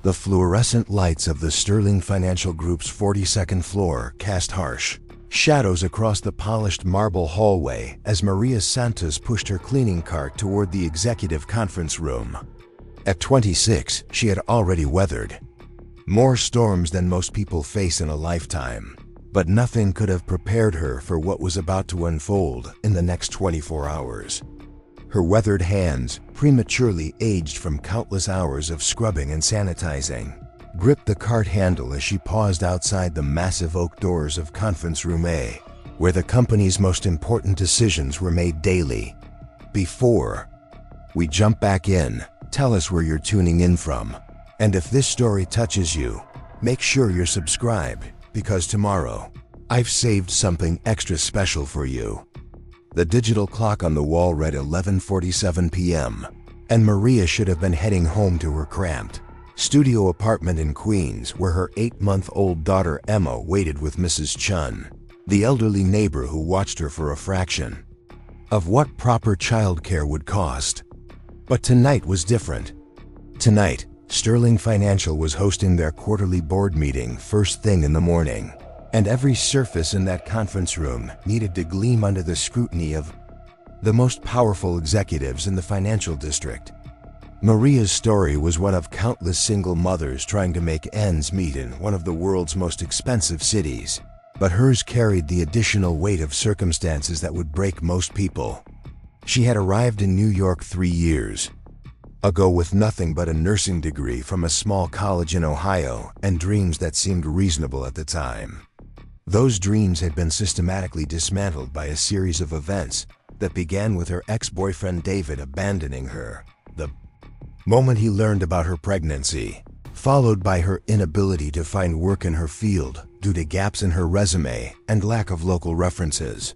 The fluorescent lights of the Sterling Financial Group's 42nd floor cast harsh shadows across the polished marble hallway as Maria Santos pushed her cleaning cart toward the executive conference room. At 26, she had already weathered more storms than most people face in a lifetime, but nothing could have prepared her for what was about to unfold in the next 24 hours. Her weathered hands, prematurely aged from countless hours of scrubbing and sanitizing, gripped the cart handle as she paused outside the massive oak doors of Conference Room A, where the company's most important decisions were made daily. Before we jump back in, tell us where you're tuning in from. And if this story touches you, make sure you're subscribed, because tomorrow, I've saved something extra special for you. The digital clock on the wall read 11:47 p.m., and Maria should have been heading home to her cramped studio apartment in Queens, where her 8-month-old daughter Emma waited with Mrs. Chun, the elderly neighbor who watched her for a fraction of what proper childcare would cost. But tonight was different. Tonight, Sterling Financial was hosting their quarterly board meeting first thing in the morning, and every surface in that conference room needed to gleam under the scrutiny of the most powerful executives in the financial district. Maria's story was one of countless single mothers trying to make ends meet in one of the world's most expensive cities, but hers carried the additional weight of circumstances that would break most people. She had arrived in New York 3 years ago with nothing but a nursing degree from a small college in Ohio and dreams that seemed reasonable at the time. Those dreams had been systematically dismantled by a series of events that began with her ex-boyfriend David abandoning her the moment he learned about her pregnancy, followed by her inability to find work in her field due to gaps in her resume and lack of local references.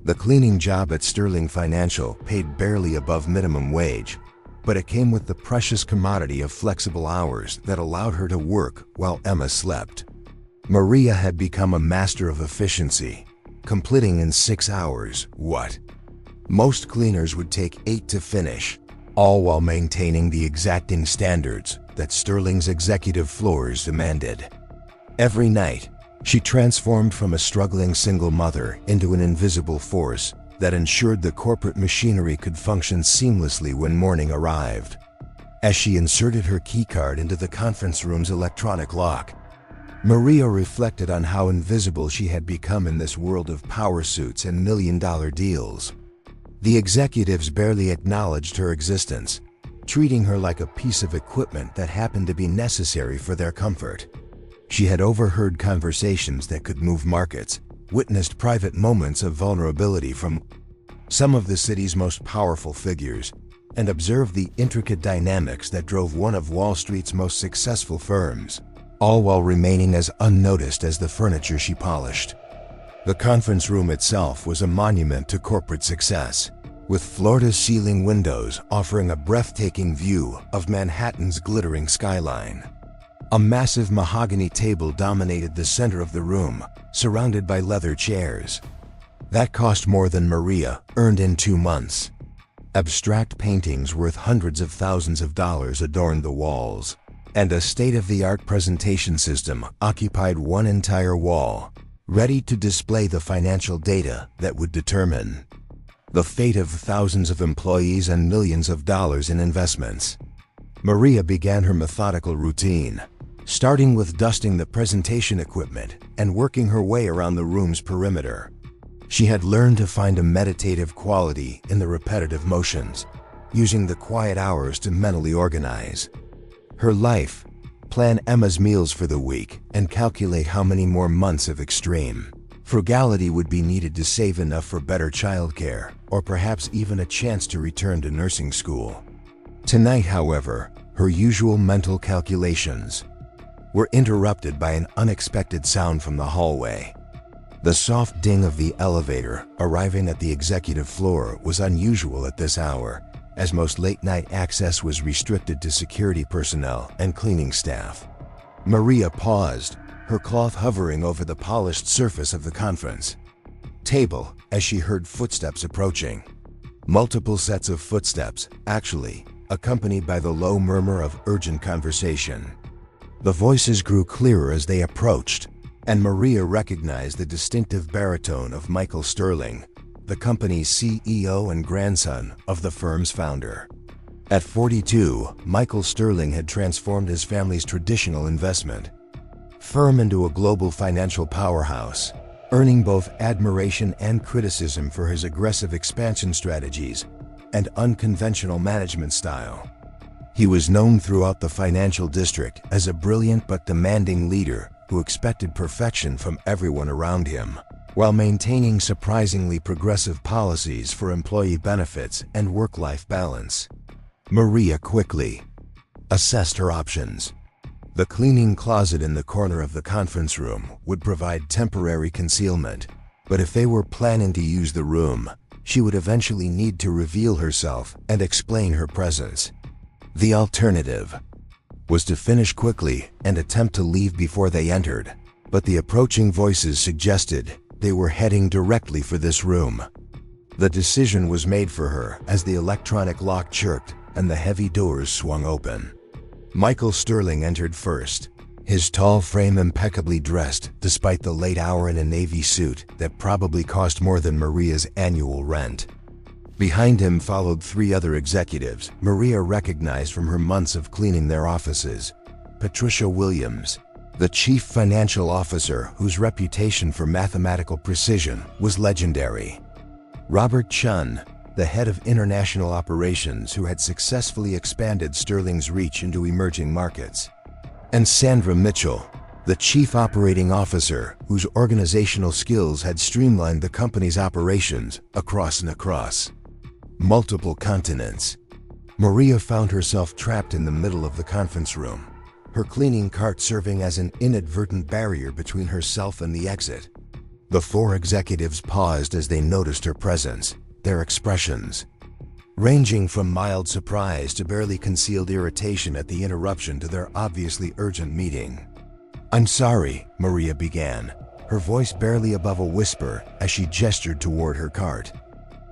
The cleaning job at Sterling Financial paid barely above minimum wage, but it came with the precious commodity of flexible hours that allowed her to work while Emma slept. Maria had become a master of efficiency, completing in 6 hours what most cleaners would take 8 to finish, all while maintaining the exacting standards that Sterling's executive floors demanded. Every night, she transformed from a struggling single mother into an invisible force that ensured the corporate machinery could function seamlessly when morning arrived. As she inserted her keycard into the conference room's electronic lock, Maria reflected on how invisible she had become in this world of power suits and million-dollar deals. The executives barely acknowledged her existence, treating her like a piece of equipment that happened to be necessary for their comfort. She had overheard conversations that could move markets, witnessed private moments of vulnerability from some of the city's most powerful figures, and observed the intricate dynamics that drove one of Wall Street's most successful firms, all while remaining as unnoticed as the furniture she polished. The conference room itself was a monument to corporate success, with floor-to-ceiling windows offering a breathtaking view of Manhattan's glittering skyline. A massive mahogany table dominated the center of the room, surrounded by leather chairs. That cost more than Maria earned in 2 months. Abstract paintings worth hundreds of thousands of dollars adorned the walls, and a state-of-the-art presentation system occupied one entire wall, ready to display the financial data that would determine the fate of thousands of employees and millions of dollars in investments. Maria began her methodical routine, starting with dusting the presentation equipment and working her way around the room's perimeter. She had learned to find a meditative quality in the repetitive motions, using the quiet hours to mentally organize her life, plan Emma's meals for the week, and calculate how many more months of extreme frugality would be needed to save enough for better childcare, or perhaps even a chance to return to nursing school. Tonight, however, her usual mental calculations were interrupted by an unexpected sound from the hallway. The soft ding of the elevator arriving at the executive floor was unusual at this hour, as most late-night access was restricted to security personnel and cleaning staff. Maria paused, her cloth hovering over the polished surface of the conference table as she heard footsteps approaching. Multiple sets of footsteps, actually, accompanied by the low murmur of urgent conversation. The voices grew clearer as they approached, and Maria recognized the distinctive baritone of Michael Sterling, the company's CEO and grandson of the firm's founder. At 42, Michael Sterling had transformed his family's traditional investment firm into a global financial powerhouse, earning both admiration and criticism for his aggressive expansion strategies and unconventional management style. He was known throughout the financial district as a brilliant but demanding leader who expected perfection from everyone around him, while maintaining surprisingly progressive policies for employee benefits and work-life balance. Maria quickly assessed her options. The cleaning closet in the corner of the conference room would provide temporary concealment, but if they were planning to use the room, she would eventually need to reveal herself and explain her presence. The alternative was to finish quickly and attempt to leave before they entered, but the approaching voices suggested they were heading directly for this room. The decision was made for her as the electronic lock chirped and the heavy doors swung open. Michael Sterling entered first, his tall frame impeccably dressed despite the late hour in a navy suit that probably cost more than Maria's annual rent. Behind him followed three other executives Maria recognized from her months of cleaning their offices. Patricia Williams, the chief financial officer whose reputation for mathematical precision was legendary. Robert Chun, the head of international operations who had successfully expanded Sterling's reach into emerging markets. And Sandra Mitchell, the chief operating officer whose organizational skills had streamlined the company's operations across multiple continents. Maria found herself trapped in the middle of the conference room, her cleaning cart serving as an inadvertent barrier between herself and the exit. The four executives paused as they noticed her presence, their expressions ranging from mild surprise to barely concealed irritation at the interruption to their obviously urgent meeting. "I'm sorry," Maria began, her voice barely above a whisper as she gestured toward her cart.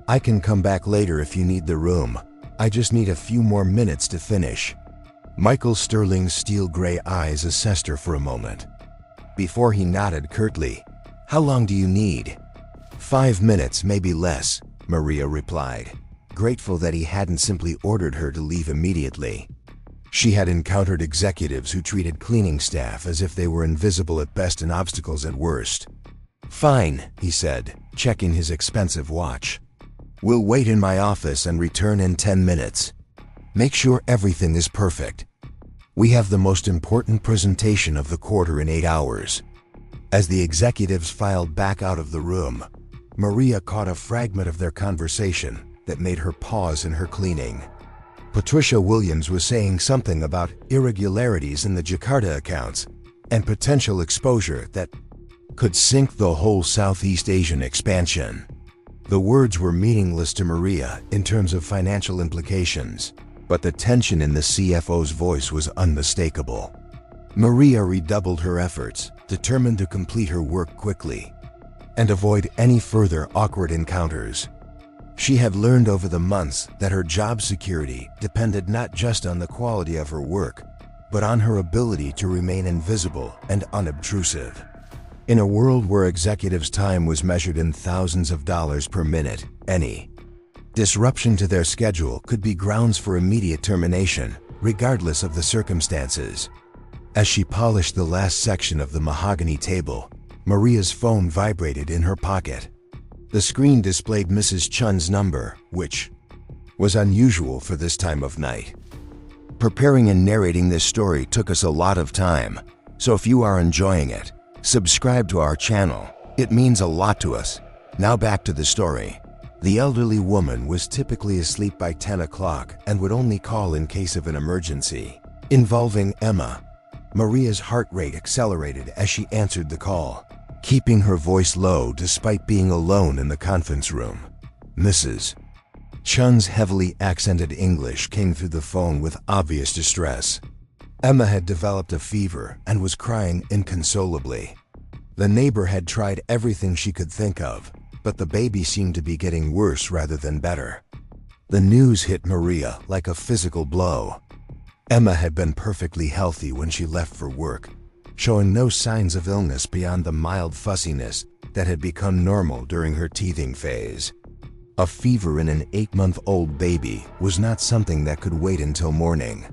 "I can come back later if you need the room. I just need a few more minutes to finish." Michael Sterling's steel-gray eyes assessed her for a moment, before he nodded curtly. "How long do you need?" "5 minutes, maybe less," Maria replied, grateful that he hadn't simply ordered her to leave immediately. She had encountered executives who treated cleaning staff as if they were invisible at best and obstacles at worst. "Fine," he said, checking his expensive watch. "We'll wait in my office and return in 10 minutes. Make sure everything is perfect. We have the most important presentation of the quarter in 8 hours." As the executives filed back out of the room, Maria caught a fragment of their conversation that made her pause in her cleaning. Patricia Williams was saying something about irregularities in the Jakarta accounts and potential exposure that could sink the whole Southeast Asian expansion. The words were meaningless to Maria in terms of financial implications, but the tension in the CFO's voice was unmistakable. Maria redoubled her efforts, determined to complete her work quickly and avoid any further awkward encounters. She had learned over the months that her job security depended not just on the quality of her work, but on her ability to remain invisible and unobtrusive. In a world where executives' time was measured in thousands of dollars per minute, any disruption to their schedule could be grounds for immediate termination, regardless of the circumstances. As she polished the last section of the mahogany table, Maria's phone vibrated in her pocket. The screen displayed Mrs. Chun's number, which was unusual for this time of night. Preparing and narrating this story took us a lot of time, so if you are enjoying it, subscribe to our channel. It means a lot to us. Now back to the story. The elderly woman was typically asleep by 10 o'clock and would only call in case of an emergency involving Emma. Maria's heart rate accelerated as she answered the call, keeping her voice low despite being alone in the conference room. Mrs. Chun's heavily accented English came through the phone with obvious distress. Emma had developed a fever and was crying inconsolably. The neighbor had tried everything she could think of, but the baby seemed to be getting worse rather than better. The news hit Maria like a physical blow. Emma had been perfectly healthy when she left for work, showing no signs of illness beyond the mild fussiness that had become normal during her teething phase. A fever in an 8-month-old baby was not something that could wait until morning,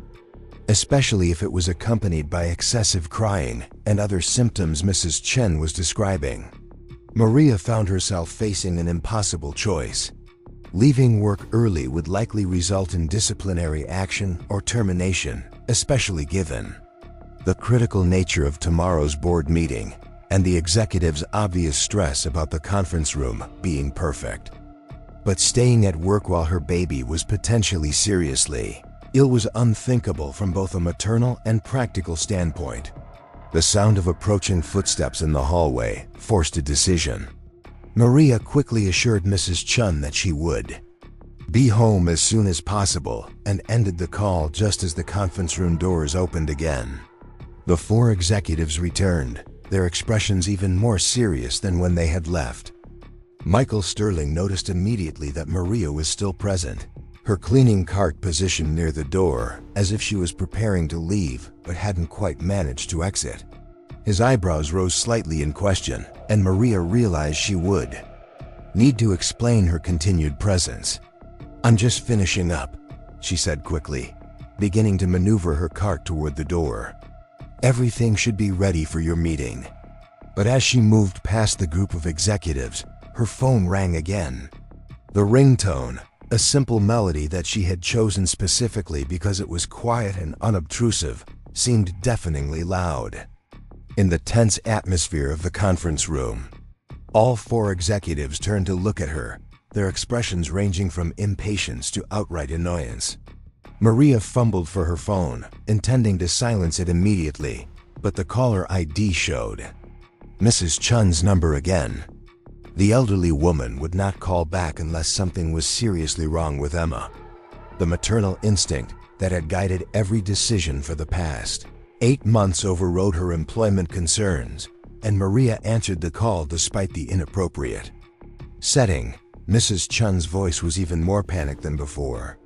especially if it was accompanied by excessive crying and other symptoms Mrs. Chen was describing. Maria found herself facing an impossible choice. Leaving work early would likely result in disciplinary action or termination, especially given the critical nature of tomorrow's board meeting and the executive's obvious stress about the conference room being perfect. But staying at work while her baby was potentially seriously ill was unthinkable from both a maternal and practical standpoint. The sound of approaching footsteps in the hallway forced a decision. Maria quickly assured Mrs. Chun that she would be home as soon as possible and ended the call just as the conference room doors opened again. The 4 executives returned, their expressions even more serious than when they had left. Michael Sterling noticed immediately that Maria was still present, her cleaning cart positioned near the door as if she was preparing to leave but hadn't quite managed to exit. His eyebrows rose slightly in question, and Maria realized she would need to explain her continued presence. "I'm just finishing up," she said quickly, beginning to maneuver her cart toward the door. "Everything should be ready for your meeting." But as she moved past the group of executives, her phone rang again. The ringtone, a simple melody that she had chosen specifically because it was quiet and unobtrusive, seemed deafeningly loud. In the tense atmosphere of the conference room, all 4 executives turned to look at her, their expressions ranging from impatience to outright annoyance. Maria fumbled for her phone, intending to silence it immediately, but the caller ID showed Mrs. Chun's number again. The elderly woman would not call back unless something was seriously wrong with Emma. The maternal instinct that had guided every decision for the past 8 months overrode her employment concerns, and Maria answered the call despite the inappropriate setting. Mrs. Chun's voice was even more panicked than before.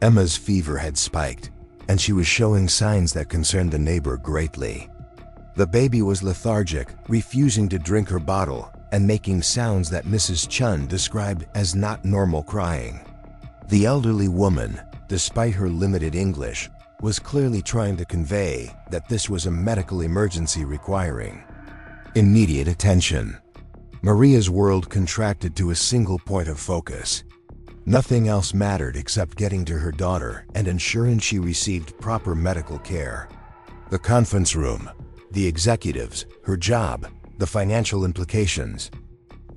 Emma's fever had spiked, and she was showing signs that concerned the neighbor greatly. The baby was lethargic, refusing to drink her bottle, and making sounds that Mrs. Chun described as not normal crying. The elderly woman, despite her limited English, was clearly trying to convey that this was a medical emergency requiring immediate attention. Maria's world contracted to a single point of focus. Nothing else mattered except getting to her daughter and ensuring she received proper medical care. The conference room, the executives, her job, the financial implications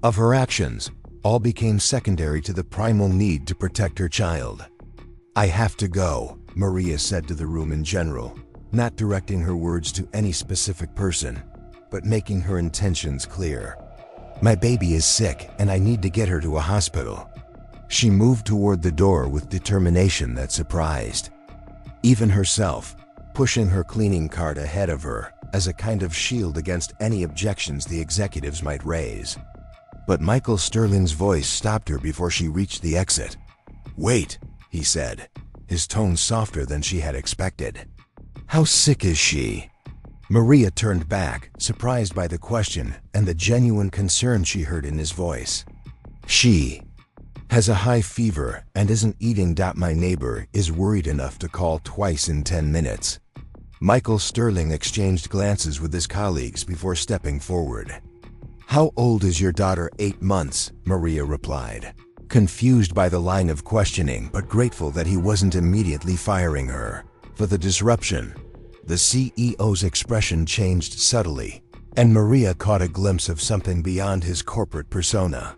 of her actions all became secondary to the primal need to protect her child. "I have to go," Maria said to the room in general, not directing her words to any specific person, but making her intentions clear. "My baby is sick and I need to get her to a hospital." She moved toward the door with determination that surprised even herself, pushing her cleaning cart ahead of her as a kind of shield against any objections the executives might raise. But Michael Sterling's voice stopped her before she reached the exit. "Wait," he said, his tone softer than she had expected. "How sick is she?" Maria turned back, surprised by the question and the genuine concern she heard in his voice. "She has a high fever and isn't eating. My neighbor is worried enough to call twice in 10 minutes. Michael Sterling exchanged glances with his colleagues before stepping forward. "How old is your daughter?" 8 months, Maria replied, confused by the line of questioning but grateful that he wasn't immediately firing her for the disruption. The CEO's expression changed subtly, and Maria caught a glimpse of something beyond his corporate persona.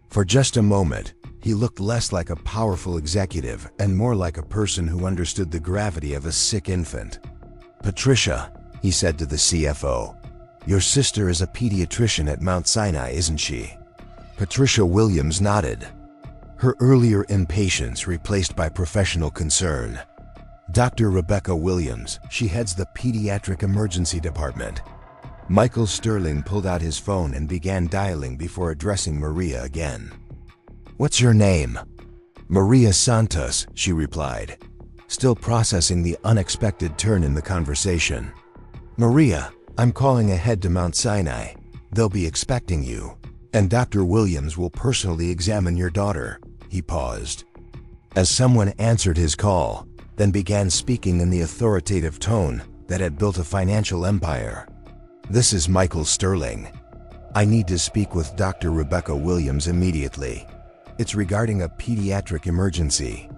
For just a moment, he looked less like a powerful executive and more like a person who understood the gravity of a sick infant. "Patricia," he said to the CFO, "your sister is a pediatrician at Mount Sinai, isn't she?" Patricia Williams nodded, her earlier impatience replaced by professional concern. "Dr. Rebecca Williams, she heads the pediatric emergency department." Michael Sterling pulled out his phone and began dialing before addressing Maria again. "What's your name?" "Maria Santos," she replied. still processing the unexpected turn in the conversation. "Maria, I'm calling ahead to Mount Sinai. They'll be expecting you. And Dr. Williams will personally examine your daughter." He paused. As someone answered his call, then began speaking in the authoritative tone that had built a financial empire. "This is Michael Sterling. I need to speak with Dr. Rebecca Williams immediately. It's regarding a pediatric emergency."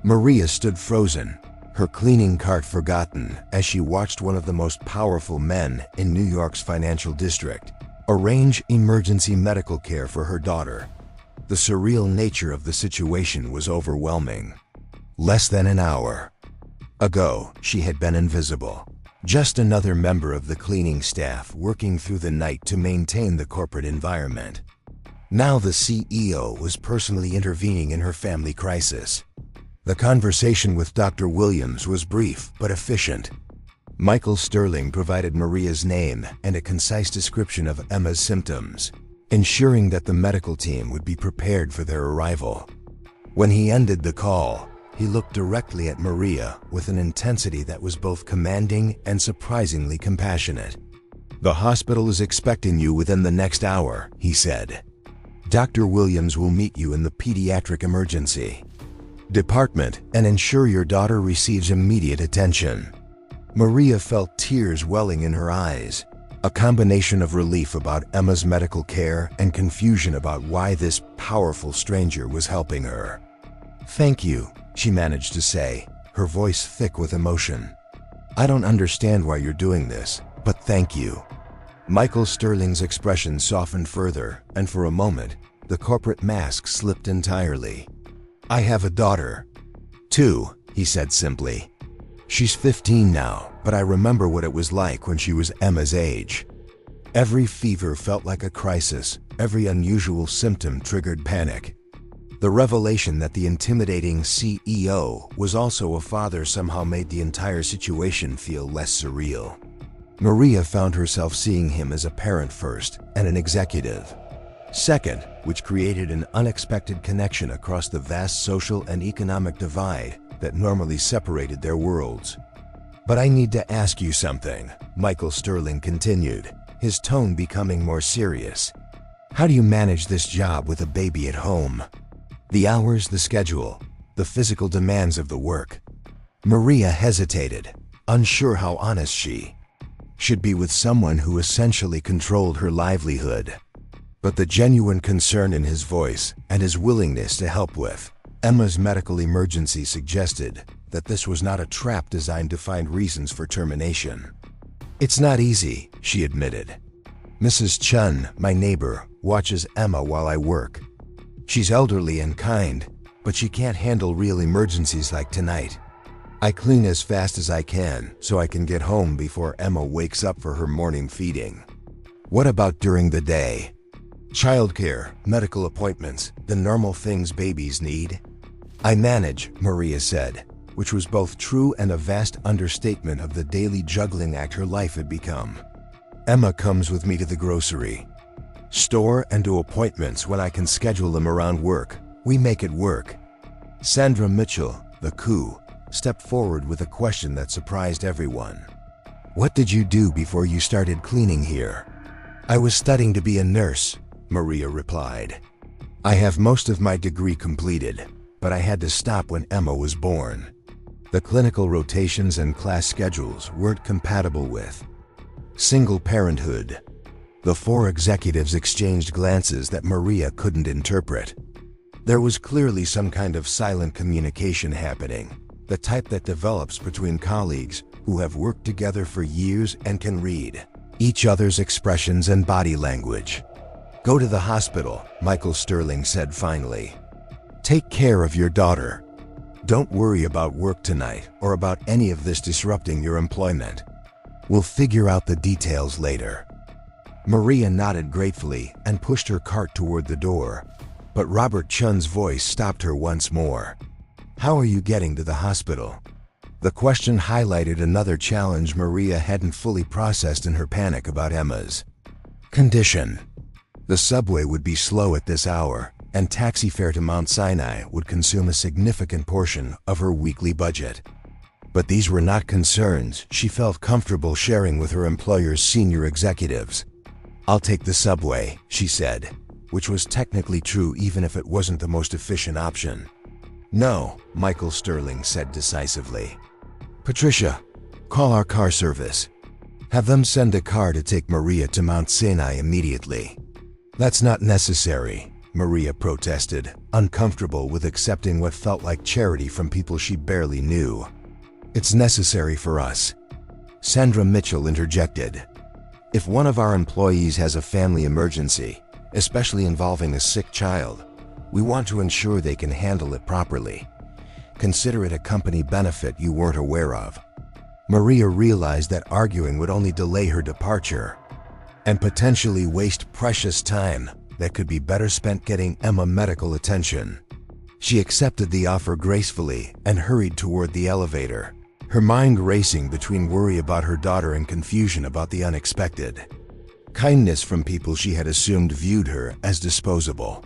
Maria stood frozen, her cleaning cart forgotten, as she watched one of the most powerful men in New York's financial district arrange emergency medical care for her daughter. The surreal nature of the situation was overwhelming. Less than an hour ago, she had been invisible. Just another member of the cleaning staff working through the night to maintain the corporate environment. Now the CEO was personally intervening in her family crisis. The conversation with Dr. Williams was brief but efficient. Michael Sterling provided Maria's name and a concise description of Emma's symptoms, ensuring that the medical team would be prepared for their arrival. When he ended the call, he looked directly at Maria with an intensity that was both commanding and surprisingly compassionate. "The hospital is expecting you within the next hour," he said. "Dr. Williams will meet you in the pediatric emergency department and ensure your daughter receives immediate attention." Maria felt tears welling in her eyes, a combination of relief about Emma's medical care and confusion about why this powerful stranger was helping her. "Thank you," she managed to say, her voice thick with emotion. "I don't understand why you're doing this, but thank you." Michael Sterling's expression softened further, and for a moment, the corporate mask slipped entirely. "I have a daughter, too," he said simply. "She's 15 now, but I remember what it was like when she was Emma's age. Every fever felt like a crisis, every unusual symptom triggered panic." The revelation that the intimidating CEO was also a father somehow made the entire situation feel less surreal. Maria found herself seeing him as a parent first and an executive second, which created an unexpected connection across the vast social and economic divide that normally separated their worlds. "But I need to ask you something," Michael Sterling continued, his tone becoming more serious. "How do you manage this job with a baby at home? The hours, the schedule, the physical demands of the work." Maria hesitated, unsure how honest she should be with someone who essentially controlled her livelihood. But the genuine concern in his voice and his willingness to help with Emma's medical emergency suggested that this was not a trap designed to find reasons for termination. "It's not easy," she admitted. "Mrs. Chun, my neighbor, watches Emma while I work. She's elderly and kind, but she can't handle real emergencies like tonight. I clean as fast as I can so I can get home before Emma wakes up for her morning feeding." "What about during the day? Childcare, medical appointments, the normal things babies need?" "I manage," Maria said, which was both true and a vast understatement of the daily juggling act her life had become. "Emma comes with me to the grocery store and to appointments when I can schedule them around work. We make it work." Sandra Mitchell, the coup, stepped forward with a question that surprised everyone. "What did you do before you started cleaning here?" "I was studying to be a nurse," Maria replied. "I have most of my degree completed, but I had to stop when Emma was born. The clinical rotations and class schedules weren't compatible with single parenthood." The four executives exchanged glances that Maria couldn't interpret. There was clearly some kind of silent communication happening, the type that develops between colleagues who have worked together for years and can read each other's expressions and body language. "Go to the hospital," Michael Sterling said finally. "Take care of your daughter. Don't worry about work tonight or about any of this disrupting your employment. We'll figure out the details later." Maria nodded gratefully and pushed her cart toward the door, but Robert Chun's voice stopped her once more. "How are you getting to the hospital?" The question highlighted another challenge Maria hadn't fully processed in her panic about Emma's condition. The subway would be slow at this hour, and taxi fare to Mount Sinai would consume a significant portion of her weekly budget. But these were not concerns she felt comfortable sharing with her employer's senior executives. "I'll take the subway," she said, which was technically true even if it wasn't the most efficient option. "No," Michael Sterling said decisively. "Patricia, call our car service. Have them send a car to take Maria to Mount Sinai immediately." "That's not necessary," Maria protested, uncomfortable with accepting what felt like charity from people she barely knew. "It's necessary for us," Sandra Mitchell interjected. "If one of our employees has a family emergency, especially involving a sick child, we want to ensure they can handle it properly. Consider it a company benefit you weren't aware of." Maria realized that arguing would only delay her departure and potentially waste precious time that could be better spent getting Emma medical attention. She accepted the offer gracefully and hurried toward the elevator, her mind racing between worry about her daughter and confusion about the unexpected. Kindness from people she had assumed viewed her as disposable.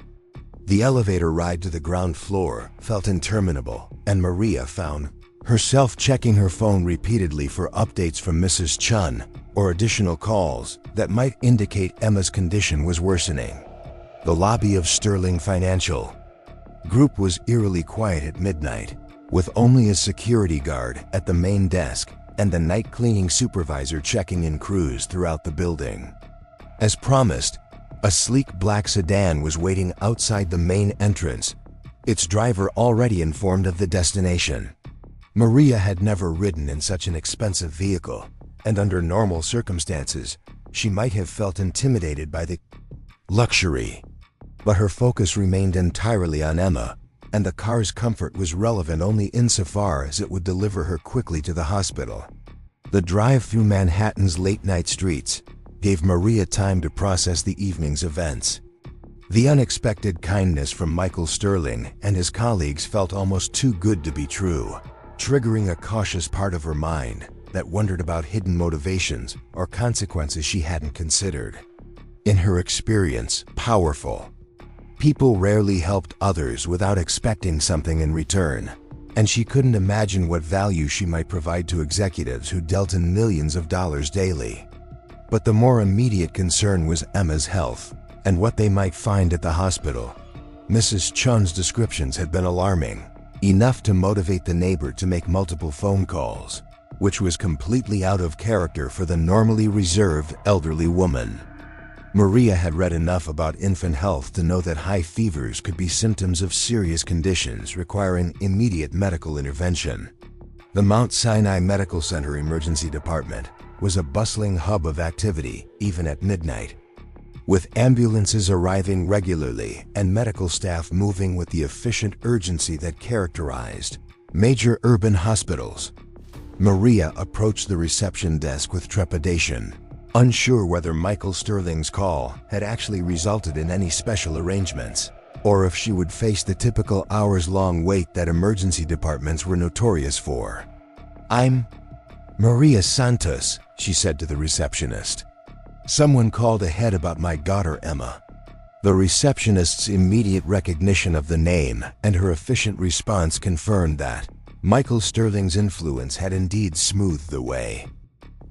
The elevator ride to the ground floor felt interminable, and Maria found herself checking her phone repeatedly for updates from Mrs. Chun or additional calls that might indicate Emma's condition was worsening. The lobby of Sterling Financial Group was eerily quiet at midnight, with only a security guard at the main desk and the night cleaning supervisor checking in crews throughout the building. As promised, a sleek black sedan was waiting outside the main entrance, its driver already informed of the destination. Maria had never ridden in such an expensive vehicle, and under normal circumstances, she might have felt intimidated by the luxury. But her focus remained entirely on Emma, and the car's comfort was relevant only insofar as it would deliver her quickly to the hospital. The drive through Manhattan's late-night streets gave Maria time to process the evening's events. The unexpected kindness from Michael Sterling and his colleagues felt almost too good to be true, triggering a cautious part of her mind that wondered about hidden motivations or consequences she hadn't considered. In her experience, powerful people rarely helped others without expecting something in return, and she couldn't imagine what value she might provide to executives who dealt in millions of dollars daily. But the more immediate concern was Emma's health and what they might find at the hospital. Mrs. Chun's descriptions had been alarming, enough to motivate the neighbor to make multiple phone calls, which was completely out of character for the normally reserved elderly woman. Maria had read enough about infant health to know that high fevers could be symptoms of serious conditions requiring immediate medical intervention. The Mount Sinai Medical Center Emergency Department was a bustling hub of activity even at midnight, with ambulances arriving regularly and medical staff moving with the efficient urgency that characterized major urban hospitals. Maria approached the reception desk with trepidation, unsure whether Michael Sterling's call had actually resulted in any special arrangements, or if she would face the typical hours-long wait that emergency departments were notorious for. "I'm Maria Santos," she said to the receptionist. "Someone called ahead about my daughter Emma." The receptionist's immediate recognition of the name and her efficient response confirmed that Michael Sterling's influence had indeed smoothed the way.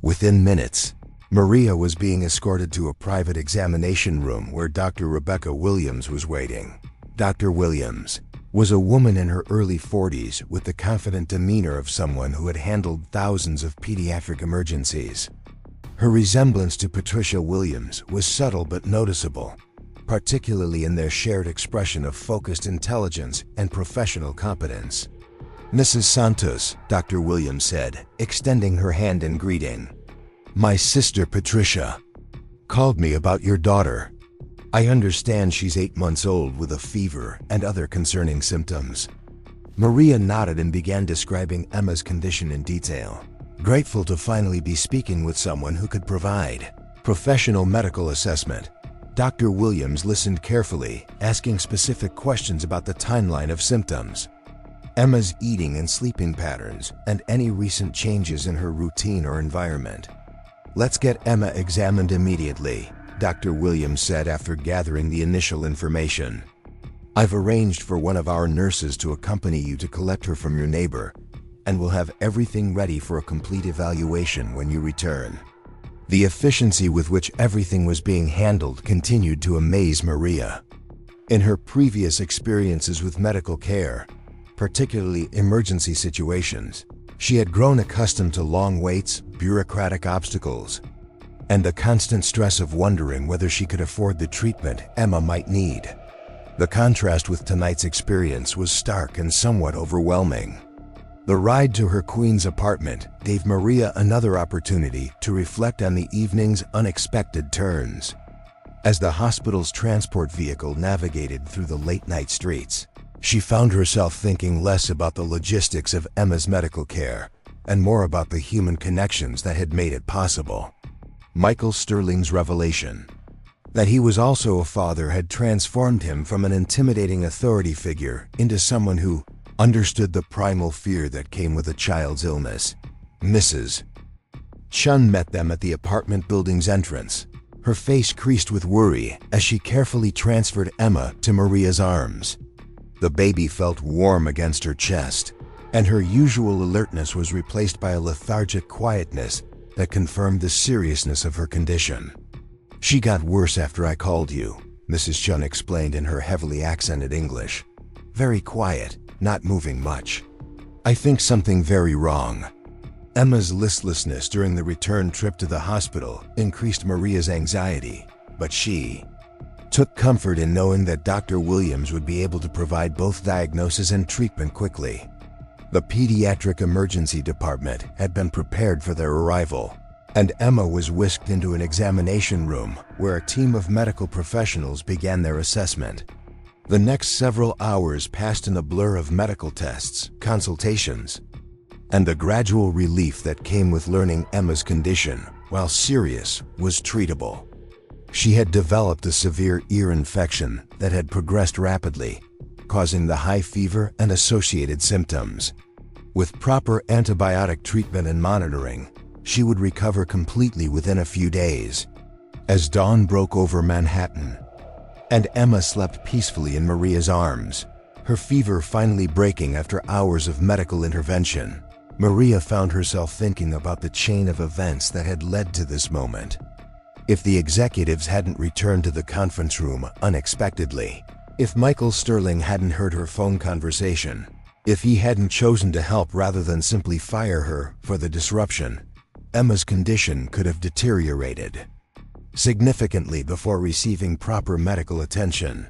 Within minutes, Maria was being escorted to a private examination room where Dr. Rebecca Williams was waiting. Dr. Williams was a woman in her early 40s with the confident demeanor of someone who had handled thousands of pediatric emergencies. Her resemblance to Patricia Williams was subtle but noticeable, particularly in their shared expression of focused intelligence and professional competence. "Mrs. Santos," Dr. Williams said, extending her hand in greeting. "My sister Patricia called me about your daughter. I understand she's 8 months old with a fever and other concerning symptoms." Maria nodded and began describing Emma's condition in detail, grateful to finally be speaking with someone who could provide professional medical assessment. Dr. Williams listened carefully, asking specific questions about the timeline of symptoms, Emma's eating and sleeping patterns, and any recent changes in her routine or environment. "Let's get Emma examined immediately," Dr. Williams said after gathering the initial information. "I've arranged for one of our nurses to accompany you to collect her from your neighbor and will have everything ready for a complete evaluation when you return." The efficiency with which everything was being handled continued to amaze Maria. In her previous experiences with medical care, particularly emergency situations, she had grown accustomed to long waits, bureaucratic obstacles, and the constant stress of wondering whether she could afford the treatment Emma might need. The contrast with tonight's experience was stark and somewhat overwhelming. The ride to her Queens apartment gave Maria another opportunity to reflect on the evening's unexpected turns. As the hospital's transport vehicle navigated through the late-night streets, she found herself thinking less about the logistics of Emma's medical care and more about the human connections that had made it possible. Michael Sterling's revelation that he was also a father had transformed him from an intimidating authority figure into someone who understood the primal fear that came with a child's illness. Mrs. Chun met them at the apartment building's entrance, her face creased with worry as she carefully transferred Emma to Maria's arms. The baby felt warm against her chest, and her usual alertness was replaced by a lethargic quietness that confirmed the seriousness of her condition. "She got worse after I called you," Mrs. Chun explained in her heavily accented English. "Very quiet, not moving much. I think something very wrong." Emma's listlessness during the return trip to the hospital increased Maria's anxiety, but she took comfort in knowing that Dr. Williams would be able to provide both diagnosis and treatment quickly. The pediatric emergency department had been prepared for their arrival, and Emma was whisked into an examination room where a team of medical professionals began their assessment. The next several hours passed in a blur of medical tests, consultations, and the gradual relief that came with learning Emma's condition, while serious, was treatable. She had developed a severe ear infection that had progressed rapidly, causing the high fever and associated symptoms. With proper antibiotic treatment and monitoring, she would recover completely within a few days. As dawn broke over Manhattan, and Emma slept peacefully in Maria's arms, her fever finally breaking after hours of medical intervention, Maria found herself thinking about the chain of events that had led to this moment. If the executives hadn't returned to the conference room unexpectedly, if Michael Sterling hadn't heard her phone conversation, if he hadn't chosen to help rather than simply fire her for the disruption, Emma's condition could have deteriorated significantly before receiving proper medical attention.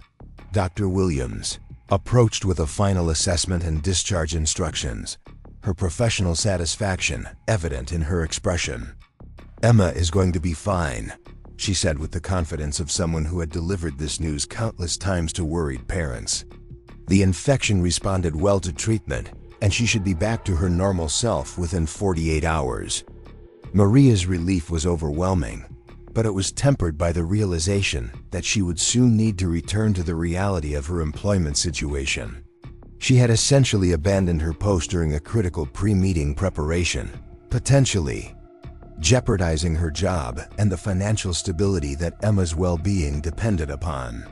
Dr. Williams approached with a final assessment and discharge instructions, her professional satisfaction evident in her expression. "Emma is going to be fine," she said with the confidence of someone who had delivered this news countless times to worried parents. "The infection responded well to treatment, and she should be back to her normal self within 48 hours. Maria's relief was overwhelming, but it was tempered by the realization that she would soon need to return to the reality of her employment situation. She had essentially abandoned her post during a critical pre-meeting preparation, potentially jeopardizing her job and the financial stability that Emma's well-being depended upon.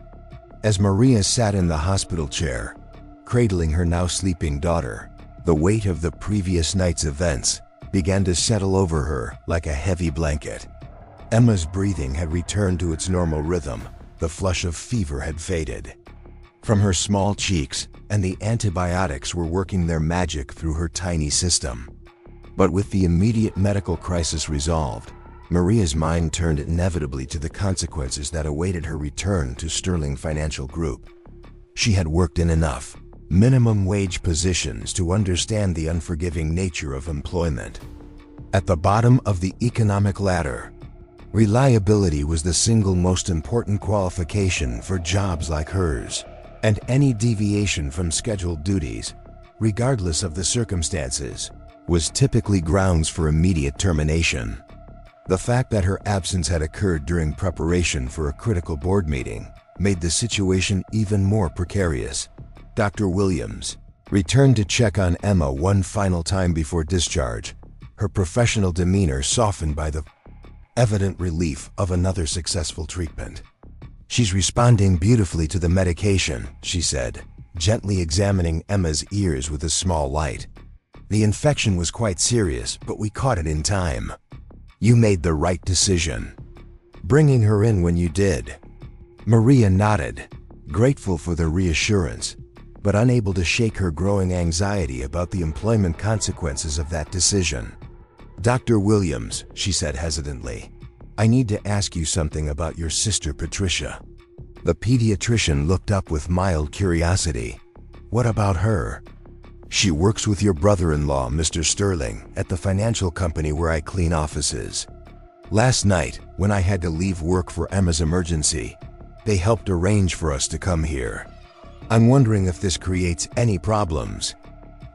As Maria sat in the hospital chair, cradling her now sleeping daughter, the weight of the previous night's events began to settle over her like a heavy blanket. Emma's breathing had returned to its normal rhythm, the flush of fever had faded from her small cheeks, and the antibiotics were working their magic through her tiny system. But with the immediate medical crisis resolved, Maria's mind turned inevitably to the consequences that awaited her return to Sterling Financial Group. She had worked in enough minimum wage positions to understand the unforgiving nature of employment. At the bottom of the economic ladder, reliability was the single most important qualification for jobs like hers, and any deviation from scheduled duties, regardless of the circumstances, was typically grounds for immediate termination. The fact that her absence had occurred during preparation for a critical board meeting made the situation even more precarious. Dr. Williams returned to check on Emma one final time before discharge, her professional demeanor softened by the evident relief of another successful treatment. "She's responding beautifully to the medication," she said, gently examining Emma's ears with a small light. The infection was quite serious, but we caught it in time. You made the right decision, bringing her in when you did." Maria nodded, grateful for the reassurance, but unable to shake her growing anxiety about the employment consequences of that decision. "Dr. Williams," she said hesitantly, "I need to ask you something about your sister Patricia." The pediatrician looked up with mild curiosity. "What about her?" "She works with your brother-in-law, Mr. Sterling, at the financial company where I clean offices. Last night, when I had to leave work for Emma's emergency, they helped arrange for us to come here. I'm wondering if this creates any problems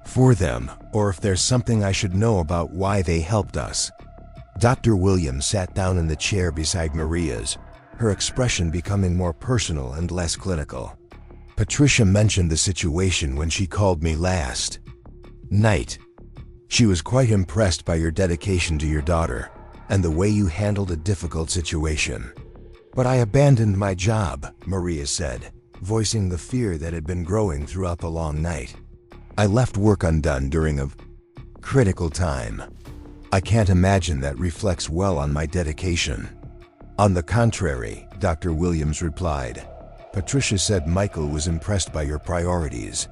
for them, or if there's something I should know about why they helped us." Dr. Williams sat down in the chair beside Maria's, her expression becoming more personal and less clinical. "Patricia mentioned the situation when she called me last night. She was quite impressed by your dedication to your daughter and the way you handled a difficult situation. But I abandoned my job," Maria said, voicing the fear that had been growing throughout the long night. "I left work undone during a critical time. I can't imagine that reflects well on my dedication." "On the contrary," Dr. Williams replied. "Patricia said Michael was impressed by your priorities.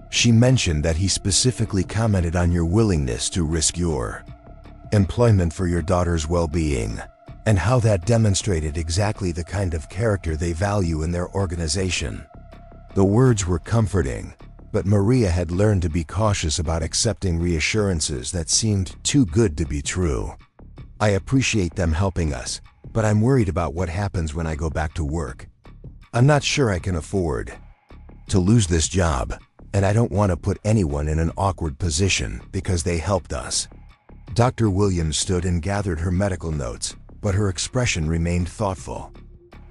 She mentioned that he specifically commented on your willingness to risk your employment for your daughter's well-being, and how that demonstrated exactly the kind of character they value in their organization." The words were comforting, but Maria had learned to be cautious about accepting reassurances that seemed too good to be true. "I appreciate them helping us, but I'm worried about what happens when I go back to work. I'm not sure I can afford to lose this job, and I don't want to put anyone in an awkward position because they helped us." Dr. Williams stood and gathered her medical notes, but her expression remained thoughtful.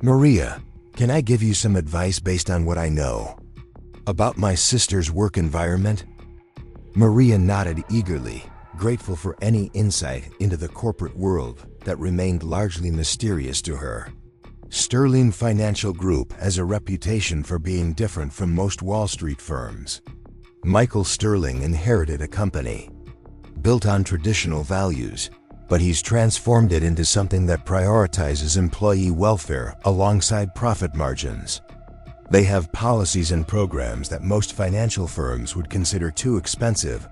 "Maria, can I give you some advice based on what I know about my sister's work environment?" Maria nodded eagerly, grateful for any insight into the corporate world that remained largely mysterious to her. Sterling Financial Group has a reputation for being different from most Wall Street firms. Michael Sterling inherited a company built on traditional values, but he's transformed it into something that prioritizes employee welfare alongside profit margins. They have policies and programs that most financial firms would consider too expensive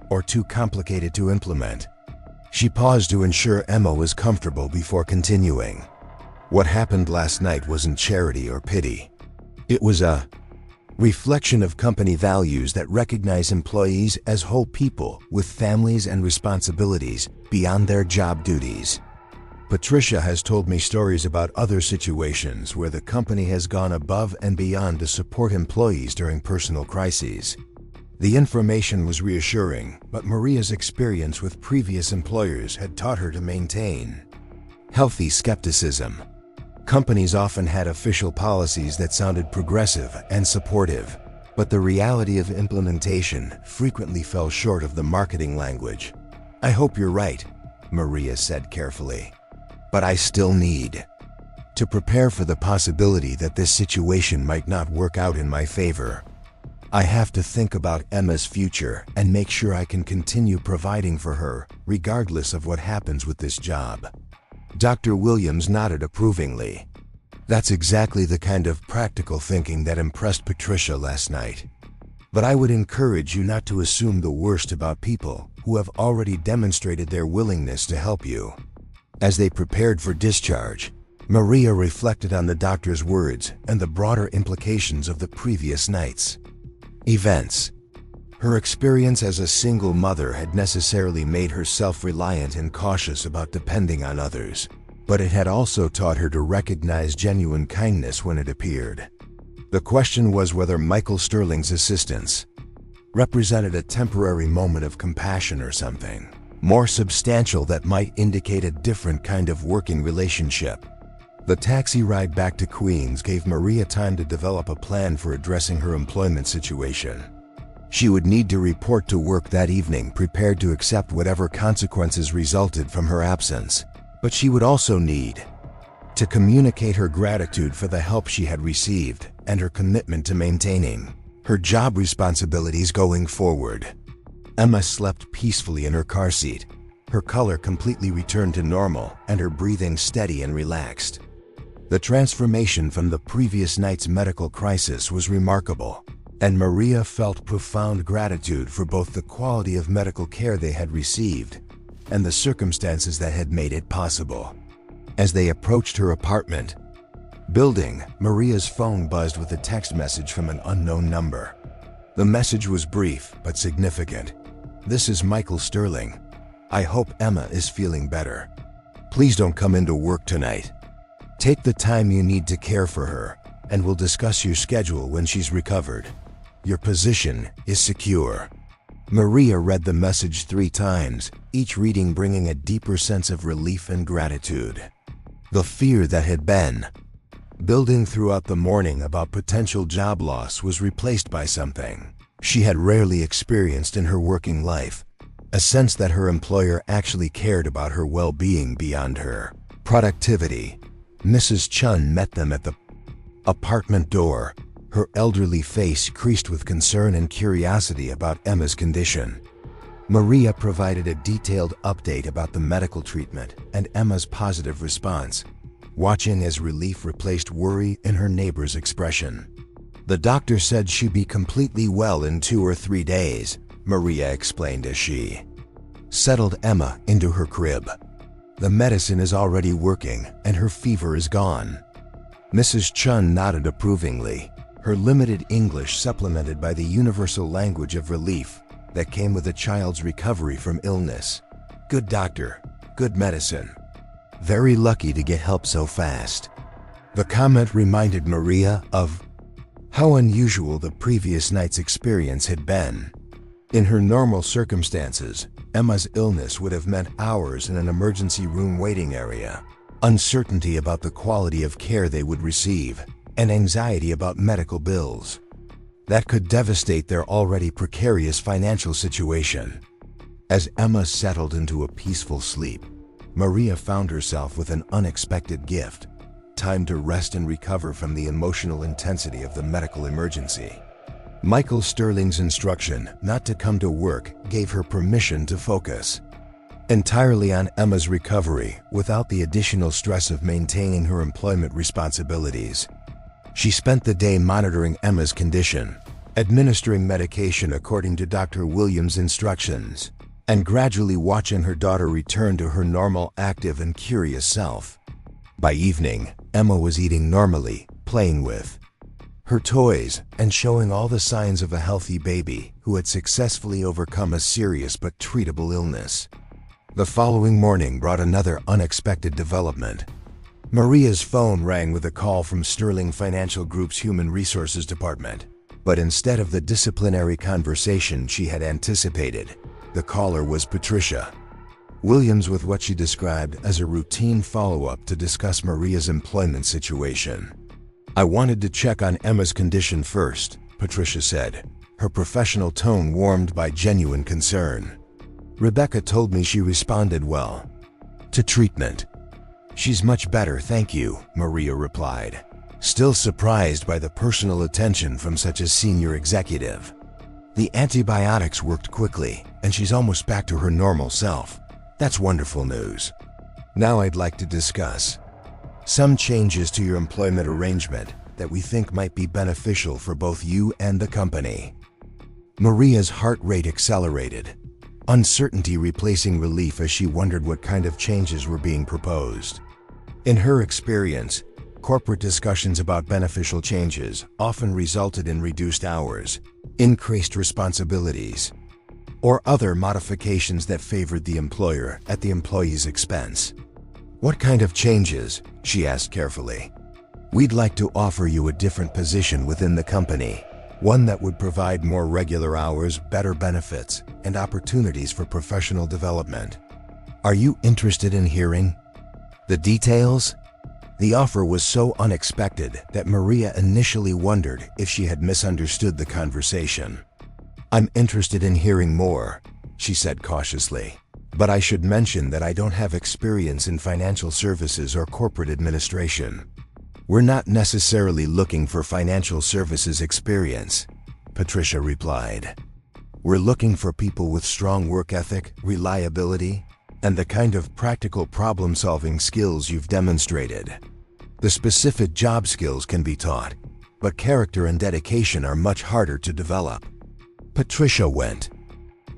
or too complicated to implement. She paused to ensure Emma was comfortable before continuing. "What happened last night wasn't charity or pity. It was a reflection of company values that recognize employees as whole people with families and responsibilities beyond their job duties." Patricia has told me stories about other situations where the company has gone above and beyond to support employees during personal crises. The information was reassuring, but Maria's experience with previous employers had taught her to maintain healthy skepticism. Companies often had official policies that sounded progressive and supportive, but the reality of implementation frequently fell short of the marketing language. "I hope you're right," Maria said carefully, "but I still need to prepare for the possibility that this situation might not work out in my favor. I have to think about Emma's future and make sure I can continue providing for her, regardless of what happens with this job." Dr. Williams nodded approvingly. "That's exactly the kind of practical thinking that impressed Patricia last night. But I would encourage you not to assume the worst about people who have already demonstrated their willingness to help you." As they prepared for discharge, Maria reflected on the doctor's words and the broader implications of the previous night's events. Her experience as a single mother had necessarily made her self-reliant and cautious about depending on others, but it had also taught her to recognize genuine kindness when it appeared. The question was whether Michael Sterling's assistance represented a temporary moment of compassion or something more substantial that might indicate a different kind of working relationship. The taxi ride back to Queens gave Maria time to develop a plan for addressing her employment situation. She would need to report to work that evening, prepared to accept whatever consequences resulted from her absence. But she would also need to communicate her gratitude for the help she had received and her commitment to maintaining her job responsibilities going forward. Emma slept peacefully in her car seat. Her color completely returned to normal and her breathing steady and relaxed. The transformation from the previous night's medical crisis was remarkable, and Maria felt profound gratitude for both the quality of medical care they had received and the circumstances that had made it possible. As they approached her apartment building, Maria's phone buzzed with a text message from an unknown number. The message was brief but significant. "This is Michael Sterling. I hope Emma is feeling better. Please don't come into work tonight. Take the time you need to care for her, and we'll discuss your schedule when she's recovered. Your position is secure." Maria read the message 3 times, each reading bringing a deeper sense of relief and gratitude. The fear that had been building throughout the morning about potential job loss was replaced by something she had rarely experienced in her working life, a sense that her employer actually cared about her well-being beyond her productivity. Mrs. Chun met them at the apartment door, her elderly face creased with concern and curiosity about Emma's condition. Maria provided a detailed update about the medical treatment and Emma's positive response, watching as relief replaced worry in her neighbor's expression. "The doctor said she'd be completely well in 2 or 3 days," Maria explained as she settled Emma into her crib. "The medicine is already working and her fever is gone." Mrs. Chun nodded approvingly, her limited English supplemented by the universal language of relief that came with a child's recovery from illness. "Good doctor, good medicine. Very lucky to get help so fast." The comment reminded Maria of how unusual the previous night's experience had been. In her normal circumstances, Emma's illness would have meant hours in an emergency room waiting area, uncertainty about the quality of care they would receive, and anxiety about medical bills that could devastate their already precarious financial situation. As Emma settled into a peaceful sleep, Maria found herself with an unexpected gift: time to rest and recover from the emotional intensity of the medical emergency. Michael Sterling's instruction not to come to work gave her permission to focus entirely on Emma's recovery without the additional stress of maintaining her employment responsibilities. She spent the day monitoring Emma's condition, administering medication according to Dr. Williams' instructions, and gradually watching her daughter return to her normal, active, and curious self. By evening, Emma was eating normally, playing with her toys, and showing all the signs of a healthy baby who had successfully overcome a serious but treatable illness. The following morning brought another unexpected development. Maria's phone rang with a call from Sterling Financial Group's Human Resources Department. But instead of the disciplinary conversation she had anticipated, the caller was Patricia Williams with what she described as a routine follow-up to discuss Maria's employment situation. "I wanted to check on Emma's condition first," Patricia said, her professional tone warmed by genuine concern. "Rebecca told me she responded well to treatment." "She's much better, thank you," Maria replied, still surprised by the personal attention from such a senior executive. "The antibiotics worked quickly, and she's almost back to her normal self. That's wonderful news. Now I'd like to discuss some changes to your employment arrangement that we think might be beneficial for both you and the company." Maria's heart rate accelerated, uncertainty replacing relief as she wondered what kind of changes were being proposed. In her experience, corporate discussions about beneficial changes often resulted in reduced hours, increased responsibilities, or other modifications that favored the employer at the employee's expense. "What kind of changes?" she asked carefully. "We'd like to offer you a different position within the company, one that would provide more regular hours, better benefits, and opportunities for professional development. Are you interested in hearing the details?" The offer was so unexpected that Maria initially wondered if she had misunderstood the conversation. "I'm interested in hearing more," she said cautiously, "but I should mention that I don't have experience in financial services or corporate administration." "We're not necessarily looking for financial services experience," Patricia replied. We're looking for people with strong work ethic, reliability, and the kind of practical problem-solving skills you've demonstrated. The specific job skills can be taught, but character and dedication are much harder to develop. Patricia went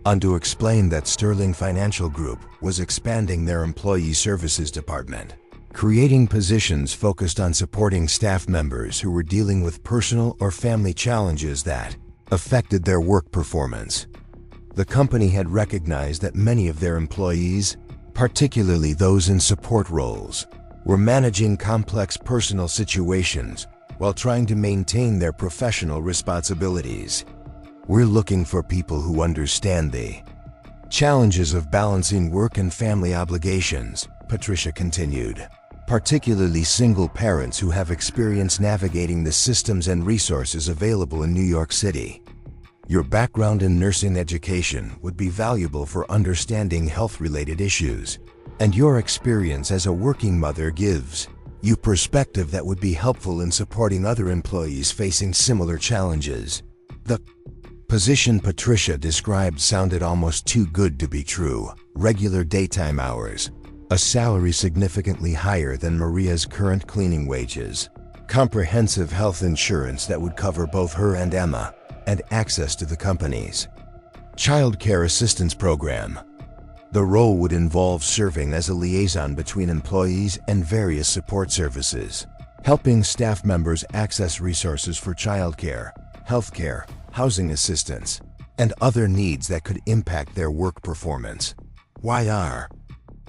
on to explain that Sterling Financial Group was expanding their employee services department, creating positions focused on supporting staff members who were dealing with personal or family challenges that affected their work performance. The company had recognized that many of their employees, particularly those in support roles, were managing complex personal situations while trying to maintain their professional responsibilities. We're looking for people who understand the challenges of balancing work and family obligations, Patricia continued, particularly single parents who have experience navigating the systems and resources available in New York City. Your background in nursing education would be valuable for understanding health-related issues, and your experience as a working mother gives you perspective that would be helpful in supporting other employees facing similar challenges. The position Patricia described sounded almost too good to be true. Regular daytime hours, a salary significantly higher than Maria's current cleaning wages, comprehensive health insurance that would cover both her and Emma, and access to the company's child care assistance program. The role would involve serving as a liaison between employees and various support services, helping staff members access resources for childcare, healthcare, housing assistance, and other needs that could impact their work performance. Why are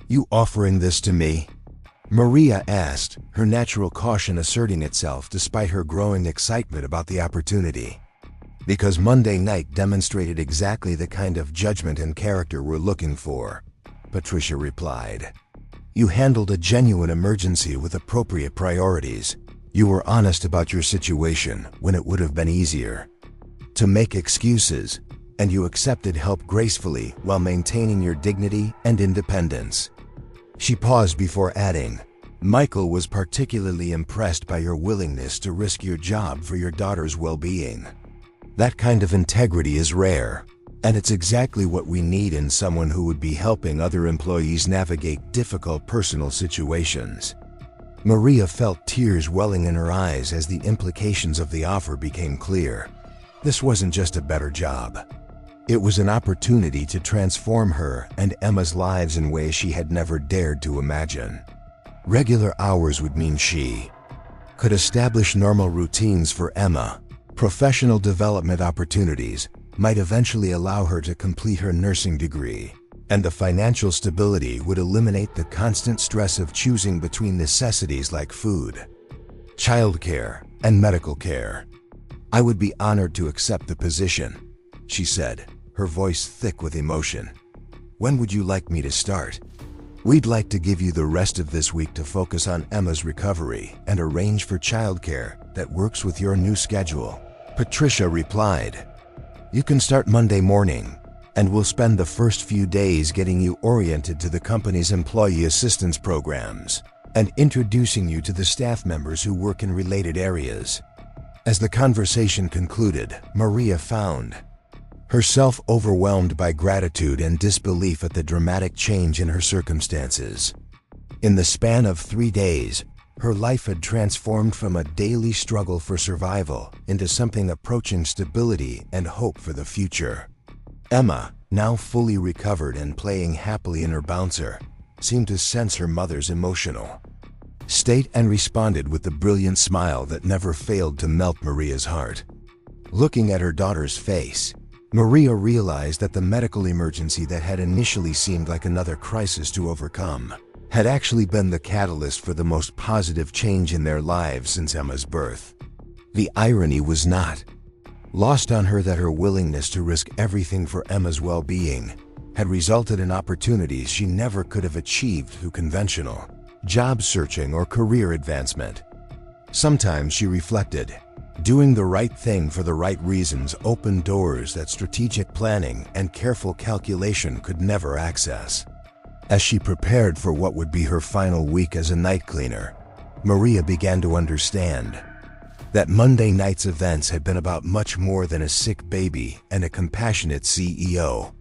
you offering this to me? Maria asked, her natural caution asserting itself despite her growing excitement about the opportunity. Because Monday night demonstrated exactly the kind of judgment and character we're looking for, Patricia replied. You handled a genuine emergency with appropriate priorities. You were honest about your situation when it would have been easier to make excuses, and you accepted help gracefully while maintaining your dignity and independence. She paused before adding, Michael was particularly impressed by your willingness to risk your job for your daughter's well-being. That kind of integrity is rare, and it's exactly what we need in someone who would be helping other employees navigate difficult personal situations. Maria felt tears welling in her eyes as the implications of the offer became clear. This wasn't just a better job. It was an opportunity to transform her and Emma's lives in ways she had never dared to imagine. Regular hours would mean she could establish normal routines for Emma. Professional development opportunities might eventually allow her to complete her nursing degree, and the financial stability would eliminate the constant stress of choosing between necessities like food, childcare, and medical care. I would be honored to accept the position, she said, her voice thick with emotion. When would you like me to start? We'd like to give you the rest of this week to focus on Emma's recovery and arrange for childcare that works with your new schedule. Patricia replied, You can start Monday morning, and we'll spend the first few days getting you oriented to the company's employee assistance programs and introducing you to the staff members who work in related areas. As the conversation concluded, Maria found herself overwhelmed by gratitude and disbelief at the dramatic change in her circumstances. In the span of 3 days, her life had transformed from a daily struggle for survival into something approaching stability and hope for the future. Emma, now fully recovered and playing happily in her bouncer, seemed to sense her mother's emotional state and responded with the brilliant smile that never failed to melt Maria's heart. Looking at her daughter's face, Maria realized that the medical emergency that had initially seemed like another crisis to overcome had actually been the catalyst for the most positive change in their lives since Emma's birth. The irony was not lost on her that her willingness to risk everything for Emma's well-being had resulted in opportunities she never could have achieved through conventional job searching or career advancement. Sometimes, she reflected, doing the right thing for the right reasons opened doors that strategic planning and careful calculation could never access. As she prepared for what would be her final week as a night cleaner, Maria began to understand That Monday night's events had been about much more than a sick baby and a compassionate CEO.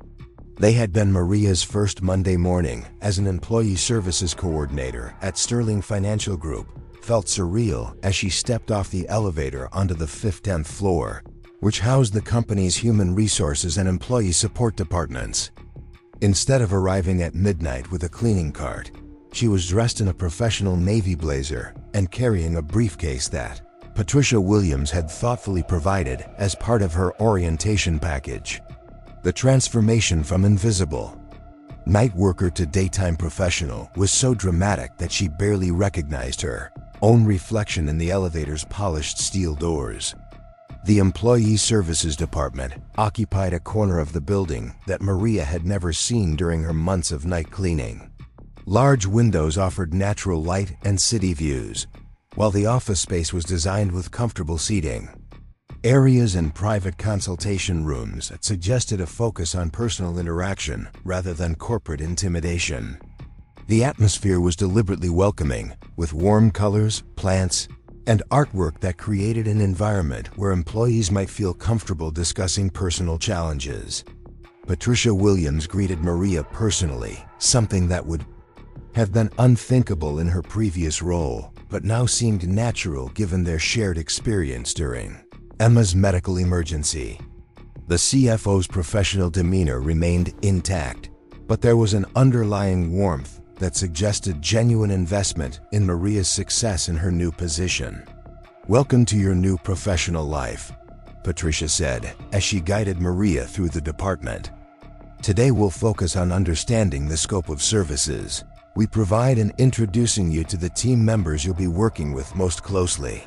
They had been Maria's first Monday morning as an employee services coordinator at Sterling Financial Group felt surreal as she stepped off the elevator onto the 10th floor, which housed the company's human resources and employee support departments. Instead of arriving at midnight with a cleaning cart, she was dressed in a professional navy blazer and carrying a briefcase that Patricia Williams had thoughtfully provided as part of her orientation package. The transformation from invisible night worker to daytime professional was so dramatic that she barely recognized her own reflection in the elevator's polished steel doors. The Employee Services Department occupied a corner of the building that Maria had never seen during her months of night cleaning. Large windows offered natural light and city views, while the office space was designed with comfortable seating. Areas and private consultation rooms that suggested a focus on personal interaction rather than corporate intimidation. The atmosphere was deliberately welcoming, with warm colors, plants, and artwork that created an environment where employees might feel comfortable discussing personal challenges. Patricia Williams greeted Maria personally, something that would have been unthinkable in her previous role, but now seemed natural given their shared experience during Emma's medical emergency. The CFO's professional demeanor remained intact, but there was an underlying warmth that suggested genuine investment in Maria's success in her new position. "Welcome to your new professional life," Patricia said as she guided Maria through the department. "Today we'll focus on understanding the scope of services we provide and introducing you to the team members you'll be working with most closely."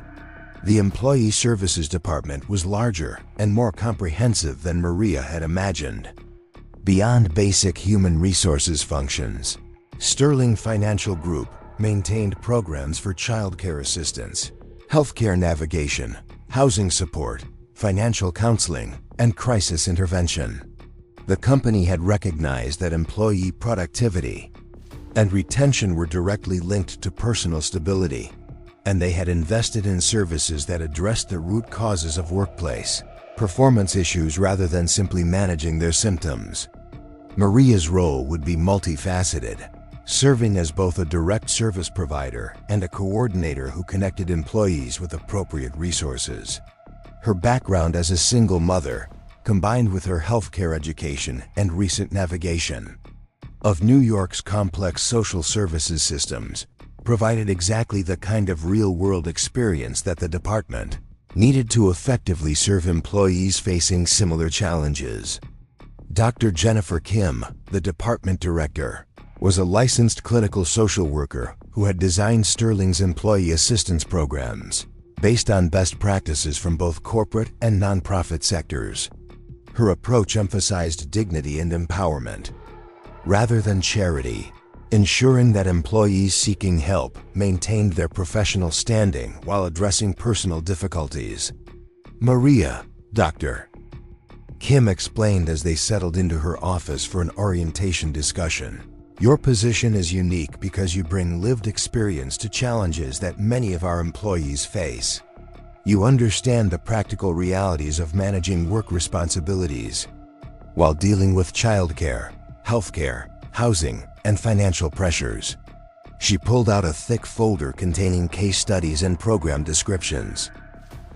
The Employee Services Department was larger and more comprehensive than Maria had imagined. Beyond basic human resources functions, Sterling Financial Group maintained programs for childcare assistance, healthcare navigation, housing support, financial counseling, and crisis intervention. The company had recognized that employee productivity and retention were directly linked to personal stability, and they had invested in services that addressed the root causes of workplace performance issues rather than simply managing their symptoms. Maria's role would be multifaceted, serving as both a direct service provider and a coordinator who connected employees with appropriate resources. Her background as a single mother, combined with her healthcare education and recent navigation of New York's complex social services systems, provided exactly the kind of real-world experience that the department needed to effectively serve employees facing similar challenges. Dr. Jennifer Kim, the department director, was a licensed clinical social worker who had designed Sterling's employee assistance programs based on best practices from both corporate and nonprofit sectors. Her approach emphasized dignity and empowerment rather than charity, ensuring that employees seeking help maintained their professional standing while addressing personal difficulties. "Maria, Dr. Kim explained as they settled into her office for an orientation discussion, "Your position is unique because you bring lived experience to challenges that many of our employees face. You understand the practical realities of managing work responsibilities while dealing with childcare, healthcare, housing, and financial pressures." She pulled out a thick folder containing case studies and program descriptions.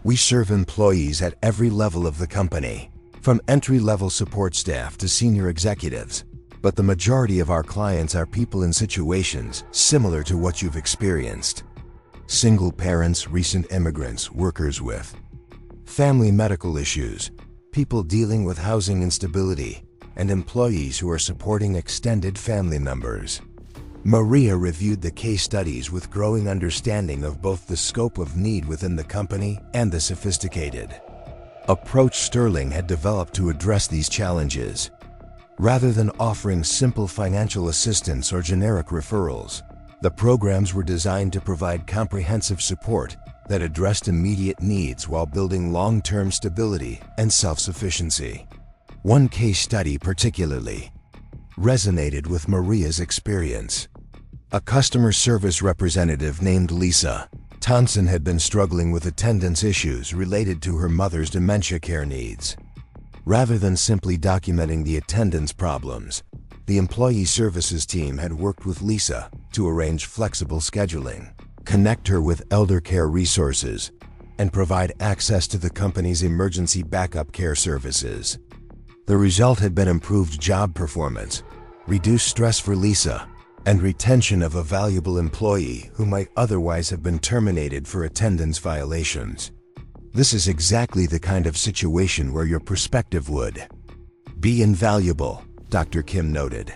"We serve employees at every level of the company, from entry-level support staff to senior executives, but the majority of our clients are people in situations similar to what you've experienced. Single parents, recent immigrants, workers with family medical issues, people dealing with housing instability, and employees who are supporting extended family members." Maria reviewed the case studies with growing understanding of both the scope of need within the company and the sophisticated approach Sterling had developed to address these challenges. Rather than offering simple financial assistance or generic referrals, the programs were designed to provide comprehensive support that addressed immediate needs while building long-term stability and self-sufficiency. One case study particularly resonated with Maria's experience. A customer service representative named Lisa Thompson had been struggling with attendance issues related to her mother's dementia care needs. Rather than simply documenting the attendance problems, the employee services team had worked with Lisa to arrange flexible scheduling, connect her with elder care resources, and provide access to the company's emergency backup care services. The result had been improved job performance, reduced stress for Lisa, and retention of a valuable employee who might otherwise have been terminated for attendance violations. This is exactly the kind of situation where your perspective would be invaluable, Dr. Kim noted.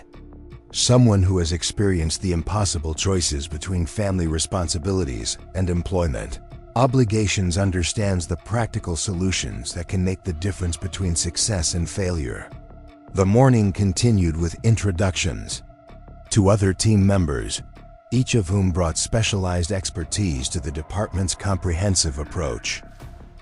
Someone who has experienced the impossible choices between family responsibilities and employment obligations understands the practical solutions that can make the difference between success and failure. The morning continued with introductions to other team members, each of whom brought specialized expertise to the department's comprehensive approach.